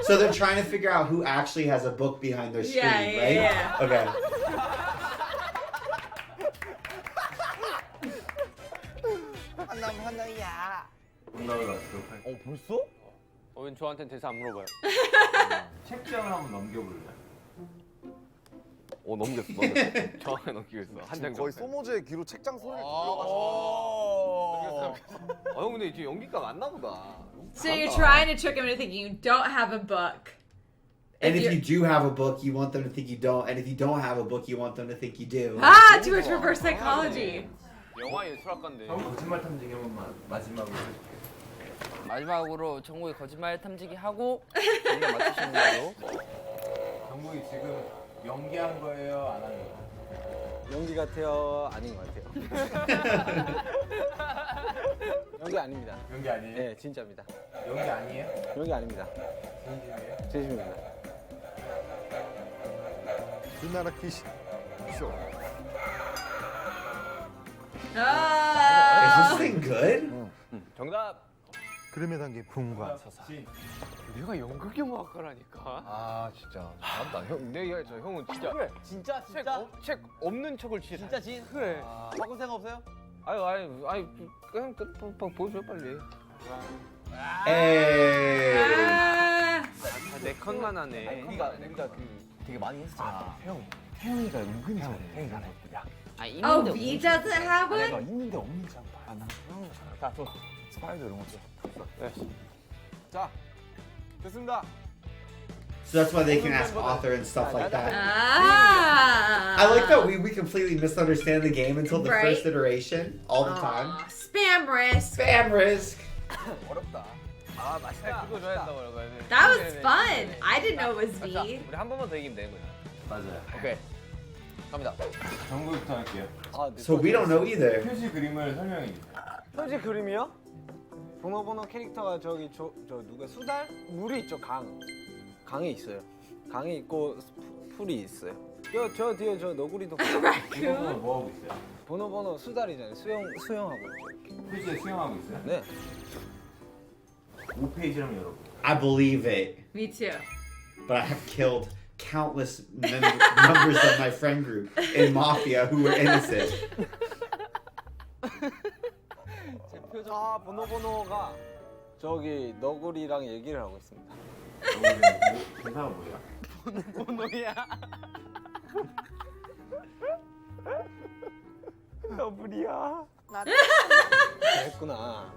S1: So they're trying to figure out who actually has a book behind their screen,
S2: Yeah,
S1: right?
S2: yeah.
S1: Okay.
S5: 문답을 맞도록 할게요.
S3: 벌써?
S6: 왜 저한테는 대사 안 물어봐요?
S5: 책장을 한번 넘겨볼래?
S6: 넘겼어. 정확하게 넘기고 있어. 한 장
S9: 거의
S6: 정도.
S9: 소모제의 귀로 책장 소리를 들려가지고.
S6: 형 근데 이제 연기가 안 나보다.
S2: So you're trying to trick him into thinking you don't have a book.
S1: And
S2: If
S1: if
S2: you-
S1: you do have a book, you want them to think you don't. And if you don't have a book, you want them to think you do.
S2: Ah, too much reverse psychology.
S6: 영화 예술학과인데.
S5: 형 거짓말 탐지기 한 번만 마지막으로 해줄게.
S8: 마지막으로 정국이 거짓말 탐지기 하고 정답 맞추시는 걸로.
S5: 정국이 지금 연기한 거예요? 안 한 거예요?
S3: 연기 같아요? 아닌 것 같아요. 연기 아닙니다.
S5: 연기 아니에요?
S3: 네, 진짜입니다.
S5: 연기 아니에요?
S3: 연기 아닙니다.
S5: 진심이에요?
S3: 진심입니다.
S10: 우리나라 키시 쇼.
S1: Is
S2: Ah.
S1: this thing good?
S6: 정답.
S10: 그림에 담긴 분과 서사.
S5: 진.
S6: 내가 연극영화학과라니까.
S3: 아 진짜 잘한다. 형,
S6: 저 형은 진짜
S3: 그래 진짜
S6: 책 없는 척을 진짜
S3: 진짜 진.
S6: 그래.
S3: 바꿀 생각 없어요?
S6: 아니 그냥 보여줘 빨리.
S1: Hey.
S6: 내 컷만 하네.
S3: 우리가 그 되게 많이 했었잖아. 태영이가 은근히 잘해. 태영이가 야.
S2: Oh, B doesn't have
S3: 내가
S2: one?
S3: 있는데 없는지 한번 봐. 난 태영이가 잘해. 자, 저 스파이더 이런 거 줘. 네. 자, 됐습니다.
S1: So that's why they can ask author and stuff like that.
S2: Ah.
S1: I like that we completely misunderstand the game until the
S2: Right?
S1: first iteration all the time.
S2: Spam risk.
S1: Spam risk.
S3: 어렵다.
S6: 아 맛있다. 그거 좋아했다고 그러고.
S2: That was fun. I didn't know it was
S6: 자,
S2: B.
S6: 우리 한 번만 더 이기면 되는 거야.
S5: 맞아요.
S6: 오케이. 갑니다.
S5: 정부부터 할게요.
S1: So we don't know either.
S5: 표지 그림을 설명해 주세요.
S3: 표지 그림이요? 번호 캐릭터가 저기 저 누가 수달? 물이 있죠, 강이 있어요. 강이 있고 풀이 있어요. 저 뒤에 저 너구리도
S5: 이거는 뭐 하고 있어요?
S3: 번호 수달이잖아요. 수영하고 있죠.
S5: 표지에 수영하고 있어요?
S3: 네.
S5: 5페이지 한번 열어볼게요.
S1: I believe it,
S2: Me too.
S1: but I have killed countless members of my friend group in Mafia who were innocent.
S3: 아, 번호가 저기 너구리랑 얘기를 하고 있습니다.
S5: 대사가 뭐야?
S3: 번호야. 너구리야. 그랬구나.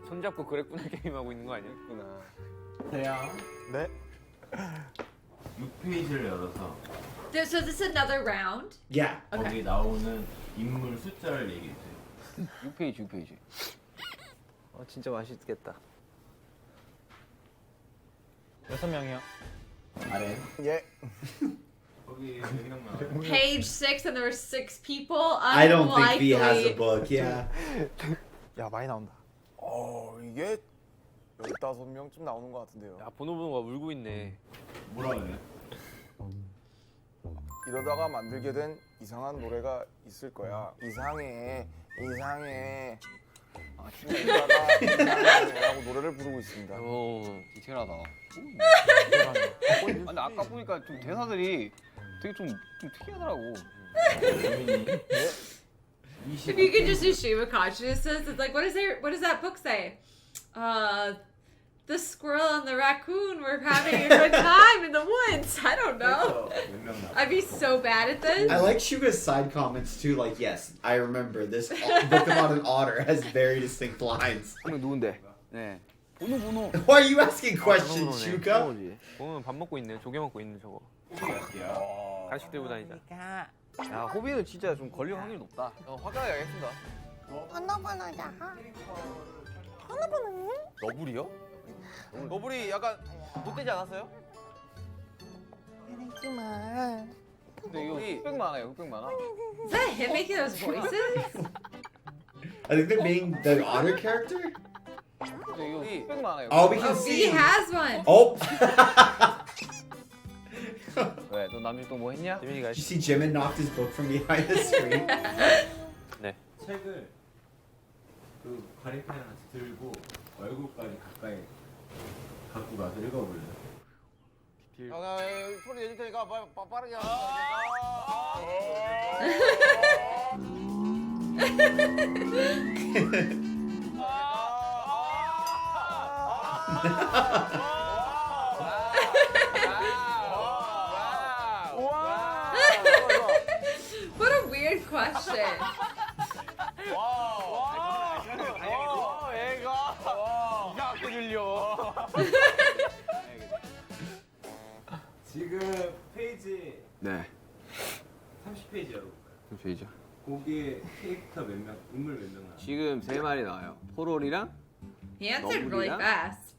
S6: 손잡고 그랬구나 게임하고 있는 거 아니야?
S3: 그랬구나.
S5: 태양.
S3: 네.
S5: 6페이지를 열어서
S2: So this is another round.
S1: Yeah.
S5: 거기 나오는 인물 숫자를 얘기해 주세요.
S6: 6페이지.
S3: 진짜 맛있겠다.
S10: 6명이요.
S5: 아래.
S3: 예.
S5: 거기 몇 명 나와요?
S2: Page 6 and there were 6 people.
S1: I don't think B has a
S2: Unlikely.
S1: book. Yeah.
S10: 야, 많이 나온다.
S9: 이게 15명쯤 나오는 것 같은데요.
S6: 야 번호가 울고 있네.
S5: 뭐라 그래요?
S9: 이러다가 만들게 된 이상한 노래가 있을 거야. 이상해. 이상해라고 노래를 부르고 있습니다.
S6: 오 디테일하다. 근데 아까 보니까 좀 대사들이 되게 좀 특이하더라고.
S2: If you could just do stream of consciousness, it's like what does that book say? The squirrel and the raccoon were having a good time in the woods. I don't know. I'd be so bad at this.
S1: I like Shuga's side comments too. Like, yes, I remember this book about an otter has very distinct lines.
S6: 누군데? 네. 번호.
S1: Why are you asking questions, Shuga?
S6: 번호는 밥 먹고 있네. 조개 먹고 있는 저거.
S5: 할게요.
S6: 간식 들고 다니자. 야 호비는 진짜 좀 걸릴 확률이 높다.
S3: 화가게 하겠습니다. 너구리요? 너구리 약간 못되지 않았어요? 근데 이거 흑백 만화예요, 흑백 만화.
S2: Is that him making those voices?
S1: I think they're being the otter character.
S3: 근데 이거 흑백 만화예요.
S1: Oh, we can
S2: Oh, B
S1: see.
S2: has one.
S1: Oh.
S6: 왜? 너 남주동 뭐 했냐? 재민이가
S1: Did you see Jimin knocked his book from behind the screen?
S5: 책을 그 가리판에 같이 들고 얼굴까지 가까이 갖고 가서 읽어볼래요?
S3: 소리 내줄 테니까 빠르게
S2: What a weird question.
S5: 지금 페이지
S6: 네.
S5: 30페이지 열어볼까요?
S6: 페이지.
S5: 거기에 캐릭터 몇 명, 인물 몇 명 나와요?
S6: 지금 3마리 나와요. 포롤이랑
S2: He answered really fast.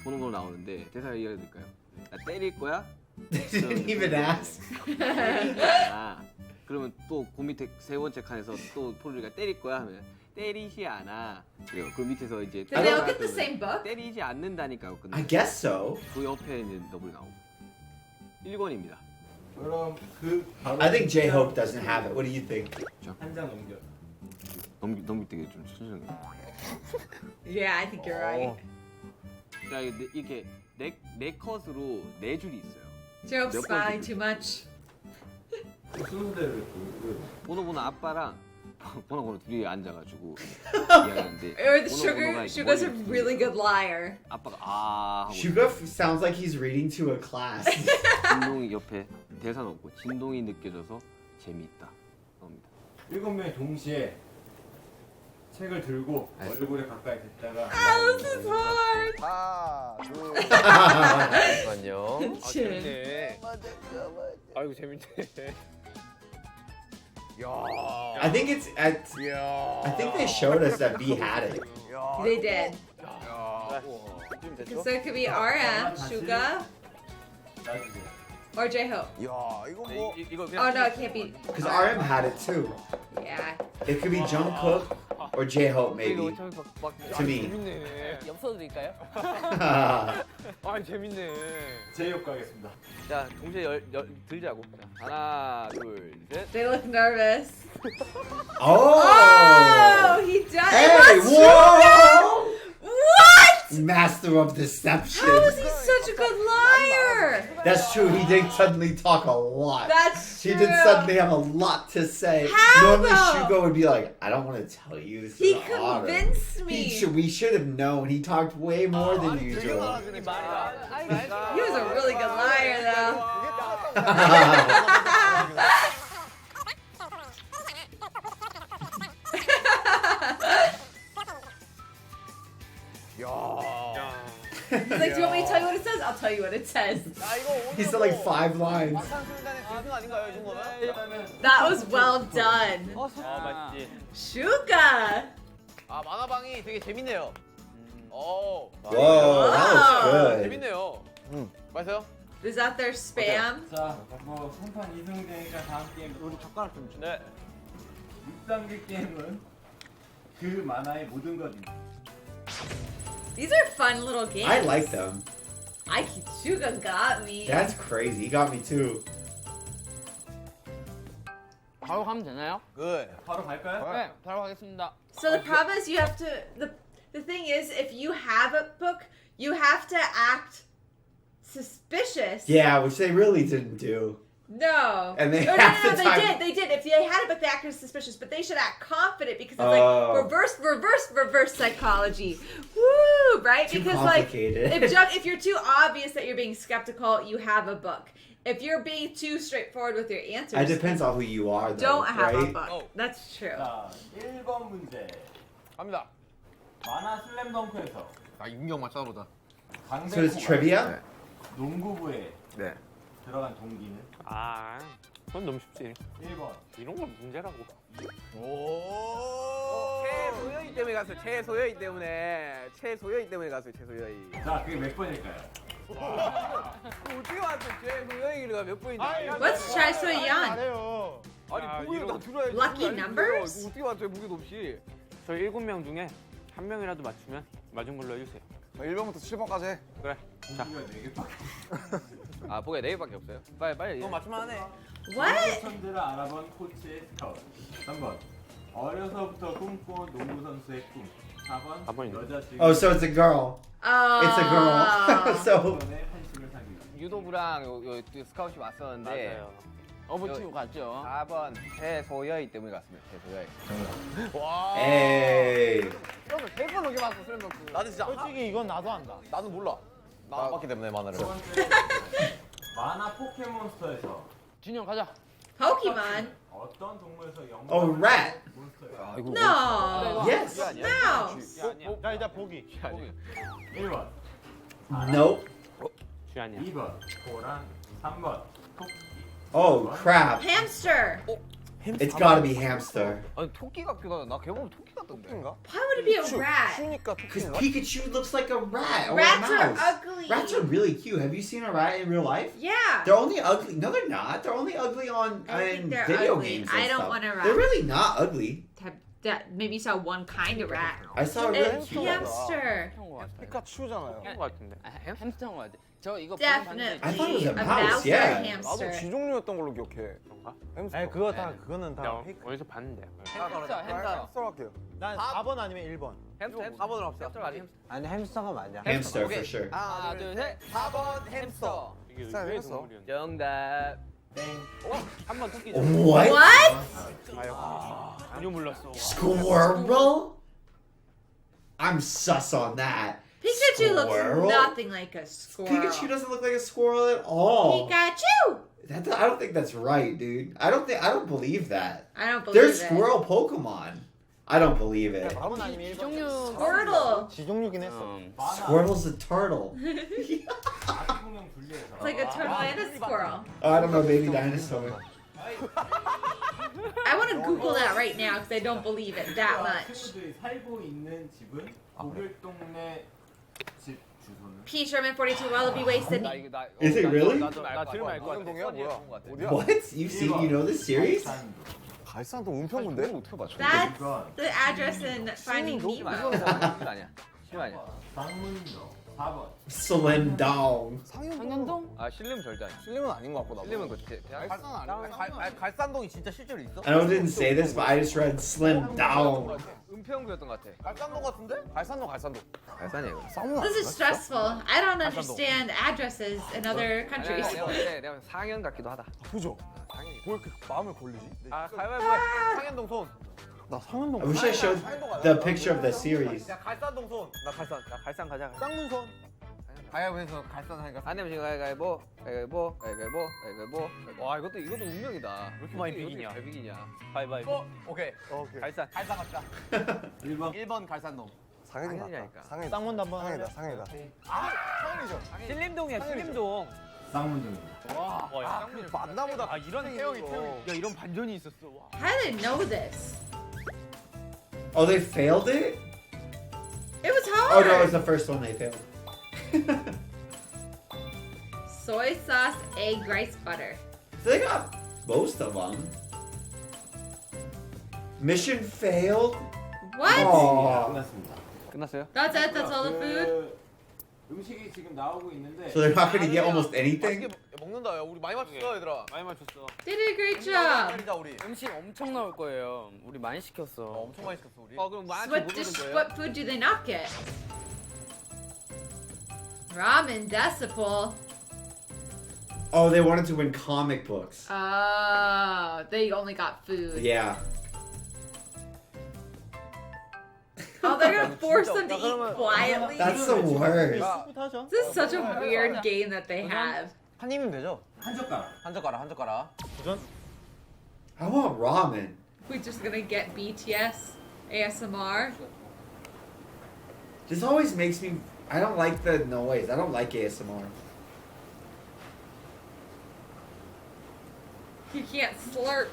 S6: 번호로 나오는데 대사 이해해야 될까요? 나 때릴 거야?
S1: Didn't even ask.
S6: 아, 그러면 또 그 밑에 세 번째 칸에서 또 포롤이가 때릴 거야 하면 때리지 않아. 그래요. 그 밑에서 이제
S2: Did they all get the same book?
S6: 때리지 않는다니까요. 근데
S1: I guess so.
S6: 그 옆에 있는 더블 나오고 1권입니다.
S5: 그럼 그 바로
S1: I think J-Hope doesn't have it. What do you think?
S5: 한 장 넘겨.
S6: 넘길 때 좀 천천히.
S2: Yeah, I think you're right.
S6: 자 이렇게 네 컷으로 4줄이 있어요.
S2: Joke's
S6: 몇
S2: smiling
S6: 번째?
S2: too much.
S5: 순서대로
S6: 보노보노 아빠랑 보노보노 둘이 앉아가지고 이야기하는데
S2: Or the
S6: 보노보노가
S2: Sugar's a
S6: 머리를
S2: really good liar.
S6: 아빠가 아 하고
S1: Suga sounds like he's reading to a class.
S6: 진동이 옆에 대사는 없고 진동이 느껴져서 재미있다 나옵니다.
S5: 7명이 동시에 책을 들고 얼굴에 가까이 댔다가
S2: This is hard.
S9: 하나, 둘.
S3: 잠깐만요.
S2: Chin.
S3: 아이고 재밌네.
S1: I think it's I think they showed us that B had it.
S2: They did.
S3: 좀
S2: So
S3: 됐죠?
S2: it could be RM, Suga,
S5: 놔주세요.
S2: or J-Hope.
S9: 야, 이거 뭐
S3: 이거
S2: Oh no, it can't be.
S1: Because RM had it too.
S2: Yeah.
S1: It could be Jungkook or J-Hope maybe. To me.
S3: 재밌네.
S8: 엽서 드릴까요?
S3: 아 재밌네.
S5: 제이홉 가겠습니다.
S3: 자 동시에 들자고. 자, 하나 둘 셋.
S2: They look nervous.
S1: Oh!
S2: Oh, he does.
S1: Hey,
S2: It was
S1: whoa!
S2: What?
S1: Master of deception.
S2: How is he such a good liar?
S1: That's true. He did suddenly talk a lot.
S2: That's
S1: He
S2: true.
S1: did suddenly have a lot to say.
S2: How,
S1: Normally,
S2: though?
S1: Shugo would be like, "I don't want to tell you." This
S2: He
S1: is an honor."
S2: convinced me.
S1: We should have known. He talked way more than
S3: 되게
S1: usual.
S3: 많아지네 말이야.
S2: He was a really good liar, though. He's like, do you want me to tell you what it says? I'll tell you what it says.
S3: 아 이거 오늘
S1: He said like 5 lines.
S3: 방탄소년단의 대승 아닌가요 이 정도면?
S2: That was well done.
S3: 아 맞지.
S2: Suga.
S3: 아 만화방이 되게 재밌네요. 오.
S1: Whoa, that was good.
S3: 재밌네요. 맛있어요?
S2: Is that their spam?
S5: 자, 뭐 3판 2승제니까 다음 게임
S3: 우리 젓가락 좀 주. 네.
S5: 6단계 게임은 그 만화의 모든 것입니다.
S2: These are fun little games.
S1: I like them.
S2: Suga got me.
S1: That's crazy. He got me too.
S8: 바로 가면 되나요?
S3: 굿.
S5: 바로 갈까요?
S8: 네, 바로 가겠습니다.
S2: So the problem is you have to the thing is if you have a book, you have to act suspicious.
S1: Yeah, which they really didn't do.
S2: No.
S1: And they
S2: no,
S1: have
S2: no, no,
S1: to
S2: they
S1: time-
S2: did. They did. If they had a book, they acted suspicious, but they should act confident because it's
S1: Oh.
S2: like reverse psychology. Woo, right?
S1: Too
S2: because
S1: complicated.
S2: like if you're too obvious that you're being skeptical, you have a book. If you're being too straightforward with your answers,
S1: It depends on who you are, though.
S2: don't have
S1: right?
S2: a book.
S3: Oh.
S2: That's true.
S5: 자, 1번 문제.
S3: 갑니다.
S5: 만화 슬램덩크에서
S3: 아 윤경만 찾아보자.
S1: So it's trivia?
S5: 농구부에
S3: 네.
S5: 들어간 동기는
S11: 아, 그건 너무 쉽지.
S5: 1번.
S11: 이런 건 문제라고.
S3: 오. 최소여이 때문에 갔어요. 최소여이 때문에. 최소여이 때문에 갔어요. 최소여이.
S5: 자, 그게 몇 번일까요?
S3: 어떻게 왔어? 최소여이가 몇 번인지.
S2: What's Chai Soyeon?
S10: 잘해요.
S3: 아니 보기로 다 들어야지.
S2: Lucky numbers?
S3: 이거 어떻게 맞춰요? 무게도 없이.
S11: 저희 7명 중에 한 명이라도 맞추면 맞은 걸로 해주세요.
S9: 1번부터 7번까지 해.
S11: 그래. 자,
S5: 동기가 4개밖에
S3: 아 보기가 4개밖에 없어요. 빨리. 너 맞추면 하네.
S2: What?
S5: 천재를 알아본 코치의 스카우트. 3번. 어려서부터 꿈꿔온 농구 선수의 꿈. 4번.
S11: 4번이네.
S5: 여자 주인공.
S1: Oh, so it's a girl. It's a girl. So
S5: 번의 한심을 사귀기.
S3: 유도부랑 요 스카웃이 왔었는데
S11: 맞아요.
S8: 어부치고 갔죠.
S3: 4번 최소여이 때문에 갔습니다. 최소여이. 와.
S1: hey.
S3: 형은 100번 넘게 봤어 슬램덩크. 나도 진짜
S10: 솔직히 이건 나도 안다.
S3: 나는 몰라. 나 봤기 때문에 만화를.
S5: 두 번째. 만화 포켓몬스터에서
S8: 준영 가자.
S2: Pokemon?
S5: 어떤 동물에서 영웅
S1: Oh, rat.
S5: 몬스터예요?
S2: No.
S1: Yes.
S2: No.
S10: 자, 일단 보기.
S5: 1번.
S1: Nope.
S11: 쥐아니야.
S5: 2번. 호랑. 3번. 토끼.
S1: Oh, crap.
S2: Hamster.
S1: It's gotta be hamster.
S3: 아니 토끼 같기도 하다. 나 개보면 토끼 같던데.
S9: 토끼인가?
S2: Why would it be a rat?
S9: 슈니까
S1: Because
S9: 토끼인가?
S1: Pikachu looks like a rat or
S2: Rats
S1: a
S2: are
S1: mouse.
S2: ugly.
S1: Rats are really cute. Have you seen a rat in real life?
S2: Yeah.
S1: They're only ugly. No, they're not. They're only ugly on
S2: I think
S1: in
S2: they're
S1: video
S2: ugly.
S1: games.
S2: I
S1: And
S2: don't
S1: stuff.
S2: want a rat.
S1: They're really not ugly.
S2: Maybe you saw one kind of rat.
S1: I saw a really
S2: It's
S1: cute.
S2: hamster.
S9: 피카츄잖아요.
S8: 햄스터인 것 같아. 저 이거
S2: Definitely.
S1: I thought it was a
S2: A
S1: mouse,
S2: mouse or
S1: yeah.
S2: a
S9: 나도
S2: hamster.
S9: 쥐종류였던 걸로 기억해.
S11: 그런가?
S9: 햄스터.
S10: 아니 그거는 다
S11: 내가
S10: 페이크.
S11: 어디서 봤는데.
S3: 햄스터.
S9: 햄스터 할게요.
S10: 난 4번 아니면 1번.
S3: 햄스터 4번으로 합시다. 햄스터 아니 햄스터.
S10: 아니 햄스터가 맞아.
S1: Hamster for sure.
S3: 하나 둘 셋. 4번 햄스터.
S11: 이게
S9: 쌀
S11: 왜
S9: 했어.
S11: 동물이었는데?
S3: 정답.
S11: 한번 토끼죠.
S1: What?
S2: What?
S11: 전혀 몰랐어.
S1: Squirrel? I'm sus on that.
S2: Pikachu
S1: Squirrel?
S2: looks nothing like a squirrel.
S1: Pikachu doesn't look like a squirrel at all.
S2: Pikachu!
S1: I don't think that's right, dude. I don't believe that.
S2: I don't believe
S1: There's
S2: it.
S1: squirrel Pokemon. I don't believe it.
S10: 바로 아니면
S8: 지종류
S2: Squirtle.
S10: 지종류긴 했어.
S1: Squirtle's a turtle.
S5: 아기공룡 분리해서.
S2: It's like a turtle and a squirrel.
S1: Oh, I don't know, baby dinosaur.
S2: I want to Google that right now because I don't believe it that much.
S5: 친구들이 살고 있는 집은 고길동네 집 주소는.
S2: P. Sherman 42 Wallaby Wasted.
S1: Is it really?
S11: 나 들으면 알 것 같아.
S9: 동이야 뭐야? 어디야?
S1: What? You know this series?
S9: 갈산동 은평군데?
S3: 어떻게 맞춰?
S2: That's the address in Finding Nemo.
S6: 아니야. 심하냐.
S5: 방문도 4번.
S1: Slim Dong.
S8: 상현동?
S6: 아 실림 절대 아니야.
S3: 실림은 아닌 것 같고 나.
S6: 실림은 그
S3: 갈산동이 진짜 실제로 있어?
S1: I know I didn't say this, but I just read Slim Dong.
S6: 은평구였던 것 같아.
S3: 갈산동 같은데? 갈산동.
S6: 갈산이에요.
S2: This is stressful. I don't understand addresses in other countries.
S6: 내가 상현 같기도 하다.
S9: 그죠? 왜 이렇게 마음을 골리지?
S6: 아 가위바위보.
S3: 상현동 손.
S10: 나 상현동.
S1: I wish I showed the picture of the series.
S3: 야 갈산동 손.
S6: 나 갈산 가자.
S10: 쌍문 손.
S3: 가위바위보에서 갈산 하니까.
S6: 안 되면 지금 가위바위보. 와 이것도 운명이다. 왜
S11: 이렇게 많이 비기냐?
S6: 잘 비기냐?
S11: 바이바이보.
S3: 오케이.
S6: 갈산.
S3: 갈산 갑시다. 1번 갈산동.
S6: 상현이라니까.
S3: 상현이다.
S10: 쌍문 한번.
S9: 상현이다.
S3: 상현이죠.
S11: 신림동이야 실림동.
S5: 쌍문동.
S11: 와, 야, 쌍문이
S3: 맞나보다.
S11: 아 이런 태형이. 야 이런 반전이 있었어. 와.
S2: How did they know this?
S1: Oh, they failed it?
S2: It was
S1: Oh
S2: hard.
S1: no, it's the first one they failed.
S2: Soy sauce, egg, rice, butter.
S1: So they got most of them. Mission failed?
S2: What?
S1: Aww.
S5: 끝났습니다.
S6: 끝났어요?
S2: That's it. That's all the food.
S5: 음식이 지금 나오고 있는데.
S1: So they're not gonna get almost anything?
S3: 먹는다. 야 우리 많이 맞췄어 얘들아.
S11: 많이 맞췄어.
S2: They did a great job.
S3: 기다리자 우리.
S8: 음식 엄청 나올 거예요. 우리 많이 시켰어.
S3: 엄청 많이 시켰어 우리.
S6: 그럼
S2: What food do they not get? Ramen decibel.
S1: Oh, they wanted to win comic books.
S2: They only got food.
S1: Yeah.
S2: Oh, they're gonna force them to eat quietly.
S1: That's the worst.
S10: 하죠.
S2: This is such a weird game that they have.
S3: 한 입이면 되죠?
S5: 한 젓가락.
S3: 한 젓가락.
S1: I want ramen.
S2: We're just gonna get BTS ASMR.
S1: This always makes me. I don't like the noise. I don't like ASMR.
S2: You can't slurp.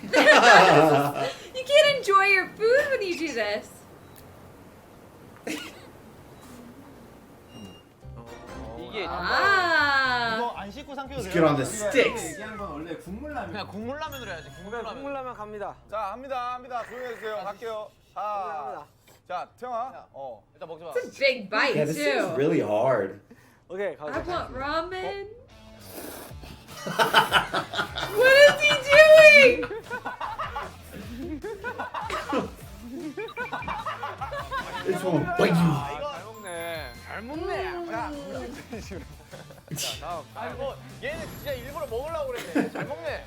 S2: You can't enjoy your food when you do this.
S6: 이게
S2: Ah.
S10: 이거 안 씻고 삼켜도
S1: Let's
S10: 돼요?
S1: get on the sticks.
S5: 얘기한 건 원래 국물라면.
S3: 그냥 국물라면으로 해야지.
S6: 국물라면 갑니다.
S9: 자 합니다. 조용히 해주세요. 갈게요. 자 태영아.
S3: 일단 먹지 마.
S2: It's a big bite
S1: Yeah, this is
S2: too.
S1: really hard.
S6: 오케이
S2: I want ramen.
S1: It's
S2: What is he doing?
S1: one. Bite you.
S6: 잘 먹네.
S3: 아이고 얘는 진짜 일부러 먹으려고 그랬네. 잘 먹네.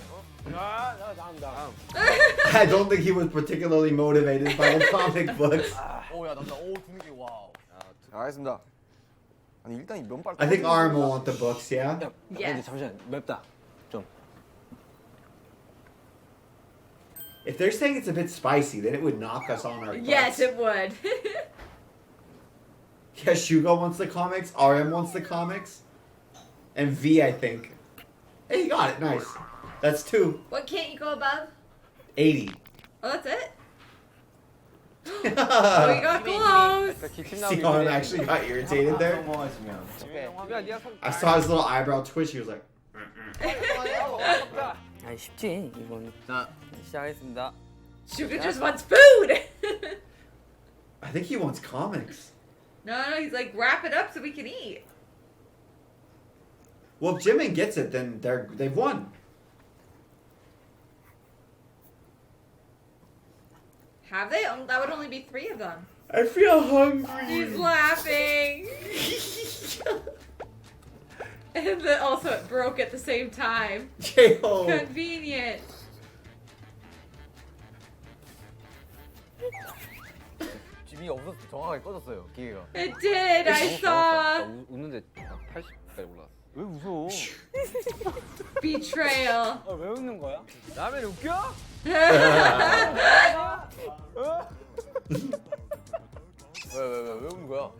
S1: I don't think he was particularly motivated by the comic books.
S3: 오야 남자. 오 분위기 와우.
S9: 알겠습니다. 아니 일단 이 면발.
S1: I think Arm will want the books, yeah?
S2: Yes.
S3: 잠시만 맵다.
S1: If they're saying it's a bit spicy, then it would knock us on our butts.
S2: Yes, it would.
S1: Yeah, Shugo wants the comics, RM wants the comics, and V, I think. Hey, you got it. Nice. That's 2.
S2: What can't you go above?
S1: 80.
S2: Oh, that's it? Oh, you got close.
S1: See how him actually got irritated there? I saw his little eyebrow twitch. He was like,
S8: 아 쉽지 이건. 자 시작하겠습니다.
S2: Shuga just wants food.
S1: I think he wants comics.
S2: No, he's like, wrap it up so we can eat.
S1: Well, if Jimin gets it, then they've won.
S2: Have they? That would only be 3 of them.
S1: I feel hungry.
S2: He's laughing. And then also it broke at the same time.
S1: J-Hope.
S2: Convenient.
S3: 집이 없어서 정확하게 꺼졌어요 기계가.
S2: It did. I saw.
S6: 웃는데 80까지 올라왔어.
S3: 왜 웃어?
S2: Betrayal.
S3: 왜 웃는 거야? 라면 웃겨? 왜 웃는 거야?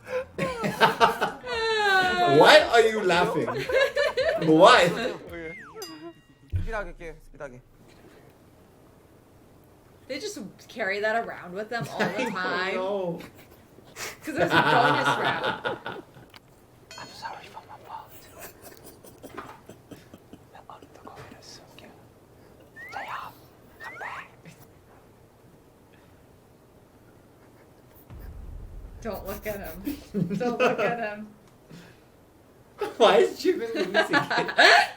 S1: What are you laughing? What?
S9: 스피드하게 할게. 스피드하게.
S2: They just carry that around with them all the time.
S1: No.
S2: Because there's a bonus round.
S3: I'm sorry for my fault. 나 언더거울을 숨겨. 자야, come back.
S2: Don't look at him. Don't look at him.
S1: Why is Jimin losing it?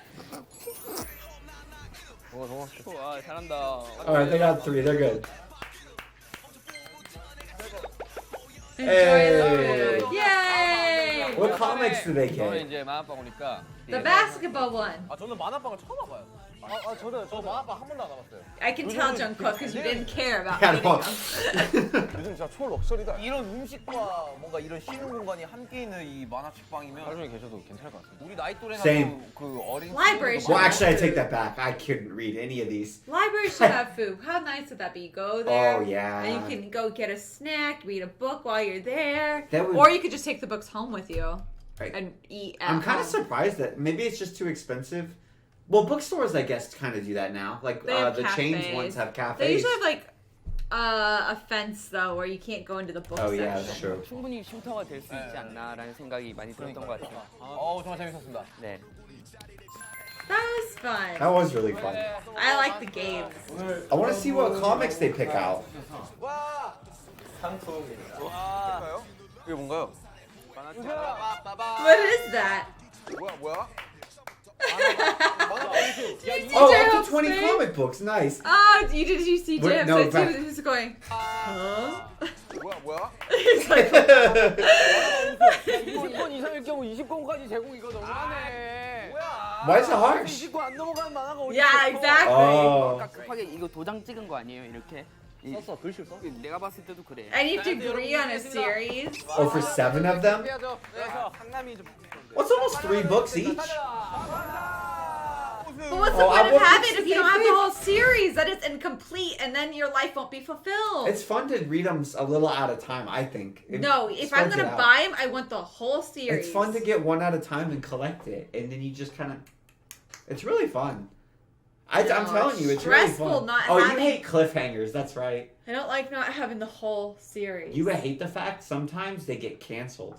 S8: 와 잘한다.
S1: Alright, they got 3. They're good.
S2: Enjoy the food. Yay!
S1: What comics do they
S8: 저는
S1: get?
S8: 이제 만화방 오니까
S2: The basketball one.
S3: 아 저는 만화방을 처음 와봐요. 저 만화방 한 번도 안 와봤어요.
S2: I can tell, Jungkook, because you didn't care about
S1: Yeah,
S2: eating
S1: no.
S2: them.
S9: 요즘 진짜 초럭셔리다.
S4: 이런 음식과 뭔가 이런 쉬는 공간이 함께 있는 이 만화책방이면
S6: 하루 종일 계셔도 괜찮을 것 같습니다.
S4: 우리 나이 또래나
S1: Same.
S4: 그 어린
S2: Library
S4: 친구들도
S1: Well,
S2: should
S1: actually, I take that back. I couldn't read any of these.
S2: Library should have food. How nice would that be? Go there.
S1: Oh, yeah.
S2: And you can go get a snack, read a book while you're there.
S1: That would-
S2: Or you could just take the books home with you
S1: Right.
S2: and eat at
S1: I'm kind of
S2: home.
S1: surprised that maybe it's just too expensive. Well, bookstores, I guess, kind of do that now. Like
S2: They have
S1: the chains
S2: cafes.
S1: ones have cafes.
S2: They usually have like a fence though where you can't go into the book
S1: Oh
S2: section.
S1: yeah, that's true.
S8: 충분히 쉼터가 될 수 있지 않나라는 생각이 많이 들었던 것 같아요.
S4: 정말 재밌었습니다.
S8: 네.
S2: That was fun.
S1: That was really fun.
S2: I like the games.
S1: I want to see what comics they pick out.
S9: 와.
S5: 상품입니다.
S9: 볼까요?
S3: 이게 뭔가요?
S2: What is that?
S9: 뭐야?
S2: Did you see
S1: Oh,
S2: J-Hope's
S1: up to 20
S2: face?
S1: comic books. Nice.
S2: Oh, did you see
S1: What-
S2: J-Hope's
S1: no,
S2: face?
S1: back-
S2: He was going, huh?
S9: 뭐야?
S2: He's like,
S3: 20권 이상일 경우 20권까지 제공 이거 너무하네.
S1: Why is it harsh?
S3: 20권 안 넘어가는 만화가 어디
S2: yeah, exactly.
S1: Oh.
S8: 아까 급하게 이거 도장 찍은 거 아니에요? 이렇게?
S3: 썼어 글씨 써?
S8: 내가 봤을 때도 그래.
S2: And you have to agree on a series.
S1: Oh, for 7 of them?
S3: 상남이 좀.
S1: What's almost 3 books each?
S2: But what's the
S1: Oh, I
S2: point of
S1: want
S2: having
S1: to
S2: if you don't have the
S1: see-
S2: whole series? That is incomplete, and then your life won't be fulfilled.
S1: It's fun to read them a little at a time, I think. It
S2: No, if I'm
S1: spreads it
S2: gonna
S1: out.
S2: buy them, I want the whole series.
S1: It's fun to get one at a time and collect it, and then you just kind of. It's really fun. I'm
S2: No,
S1: telling you, it's really
S2: stressful
S1: fun.
S2: not
S1: Oh, you
S2: having-
S1: hate cliffhangers. That's right.
S2: I don't like not having the whole series.
S1: You hate the fact sometimes they get canceled.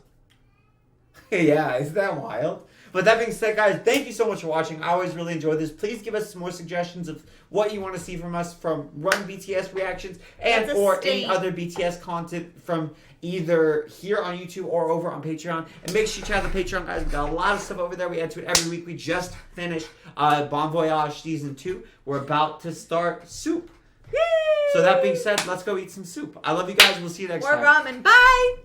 S1: Yeah, isn't that wild? But that being said, guys, thank you so much for watching. I always really enjoy this. Please give us some more suggestions of what you want to see from us from Run BTS reactions and
S2: That's a
S1: or any
S2: state.
S1: other BTS content from either here on YouTube or over on Patreon. And make sure you check out the Patreon, guys. We got a lot of stuff over there. We add to it every week. We just finished Bon Voyage Season 2. We're about to start Soup. So that being said, let's go eat some soup. I love you guys. We'll see you next
S2: Or
S1: time.
S2: ramen. Bye!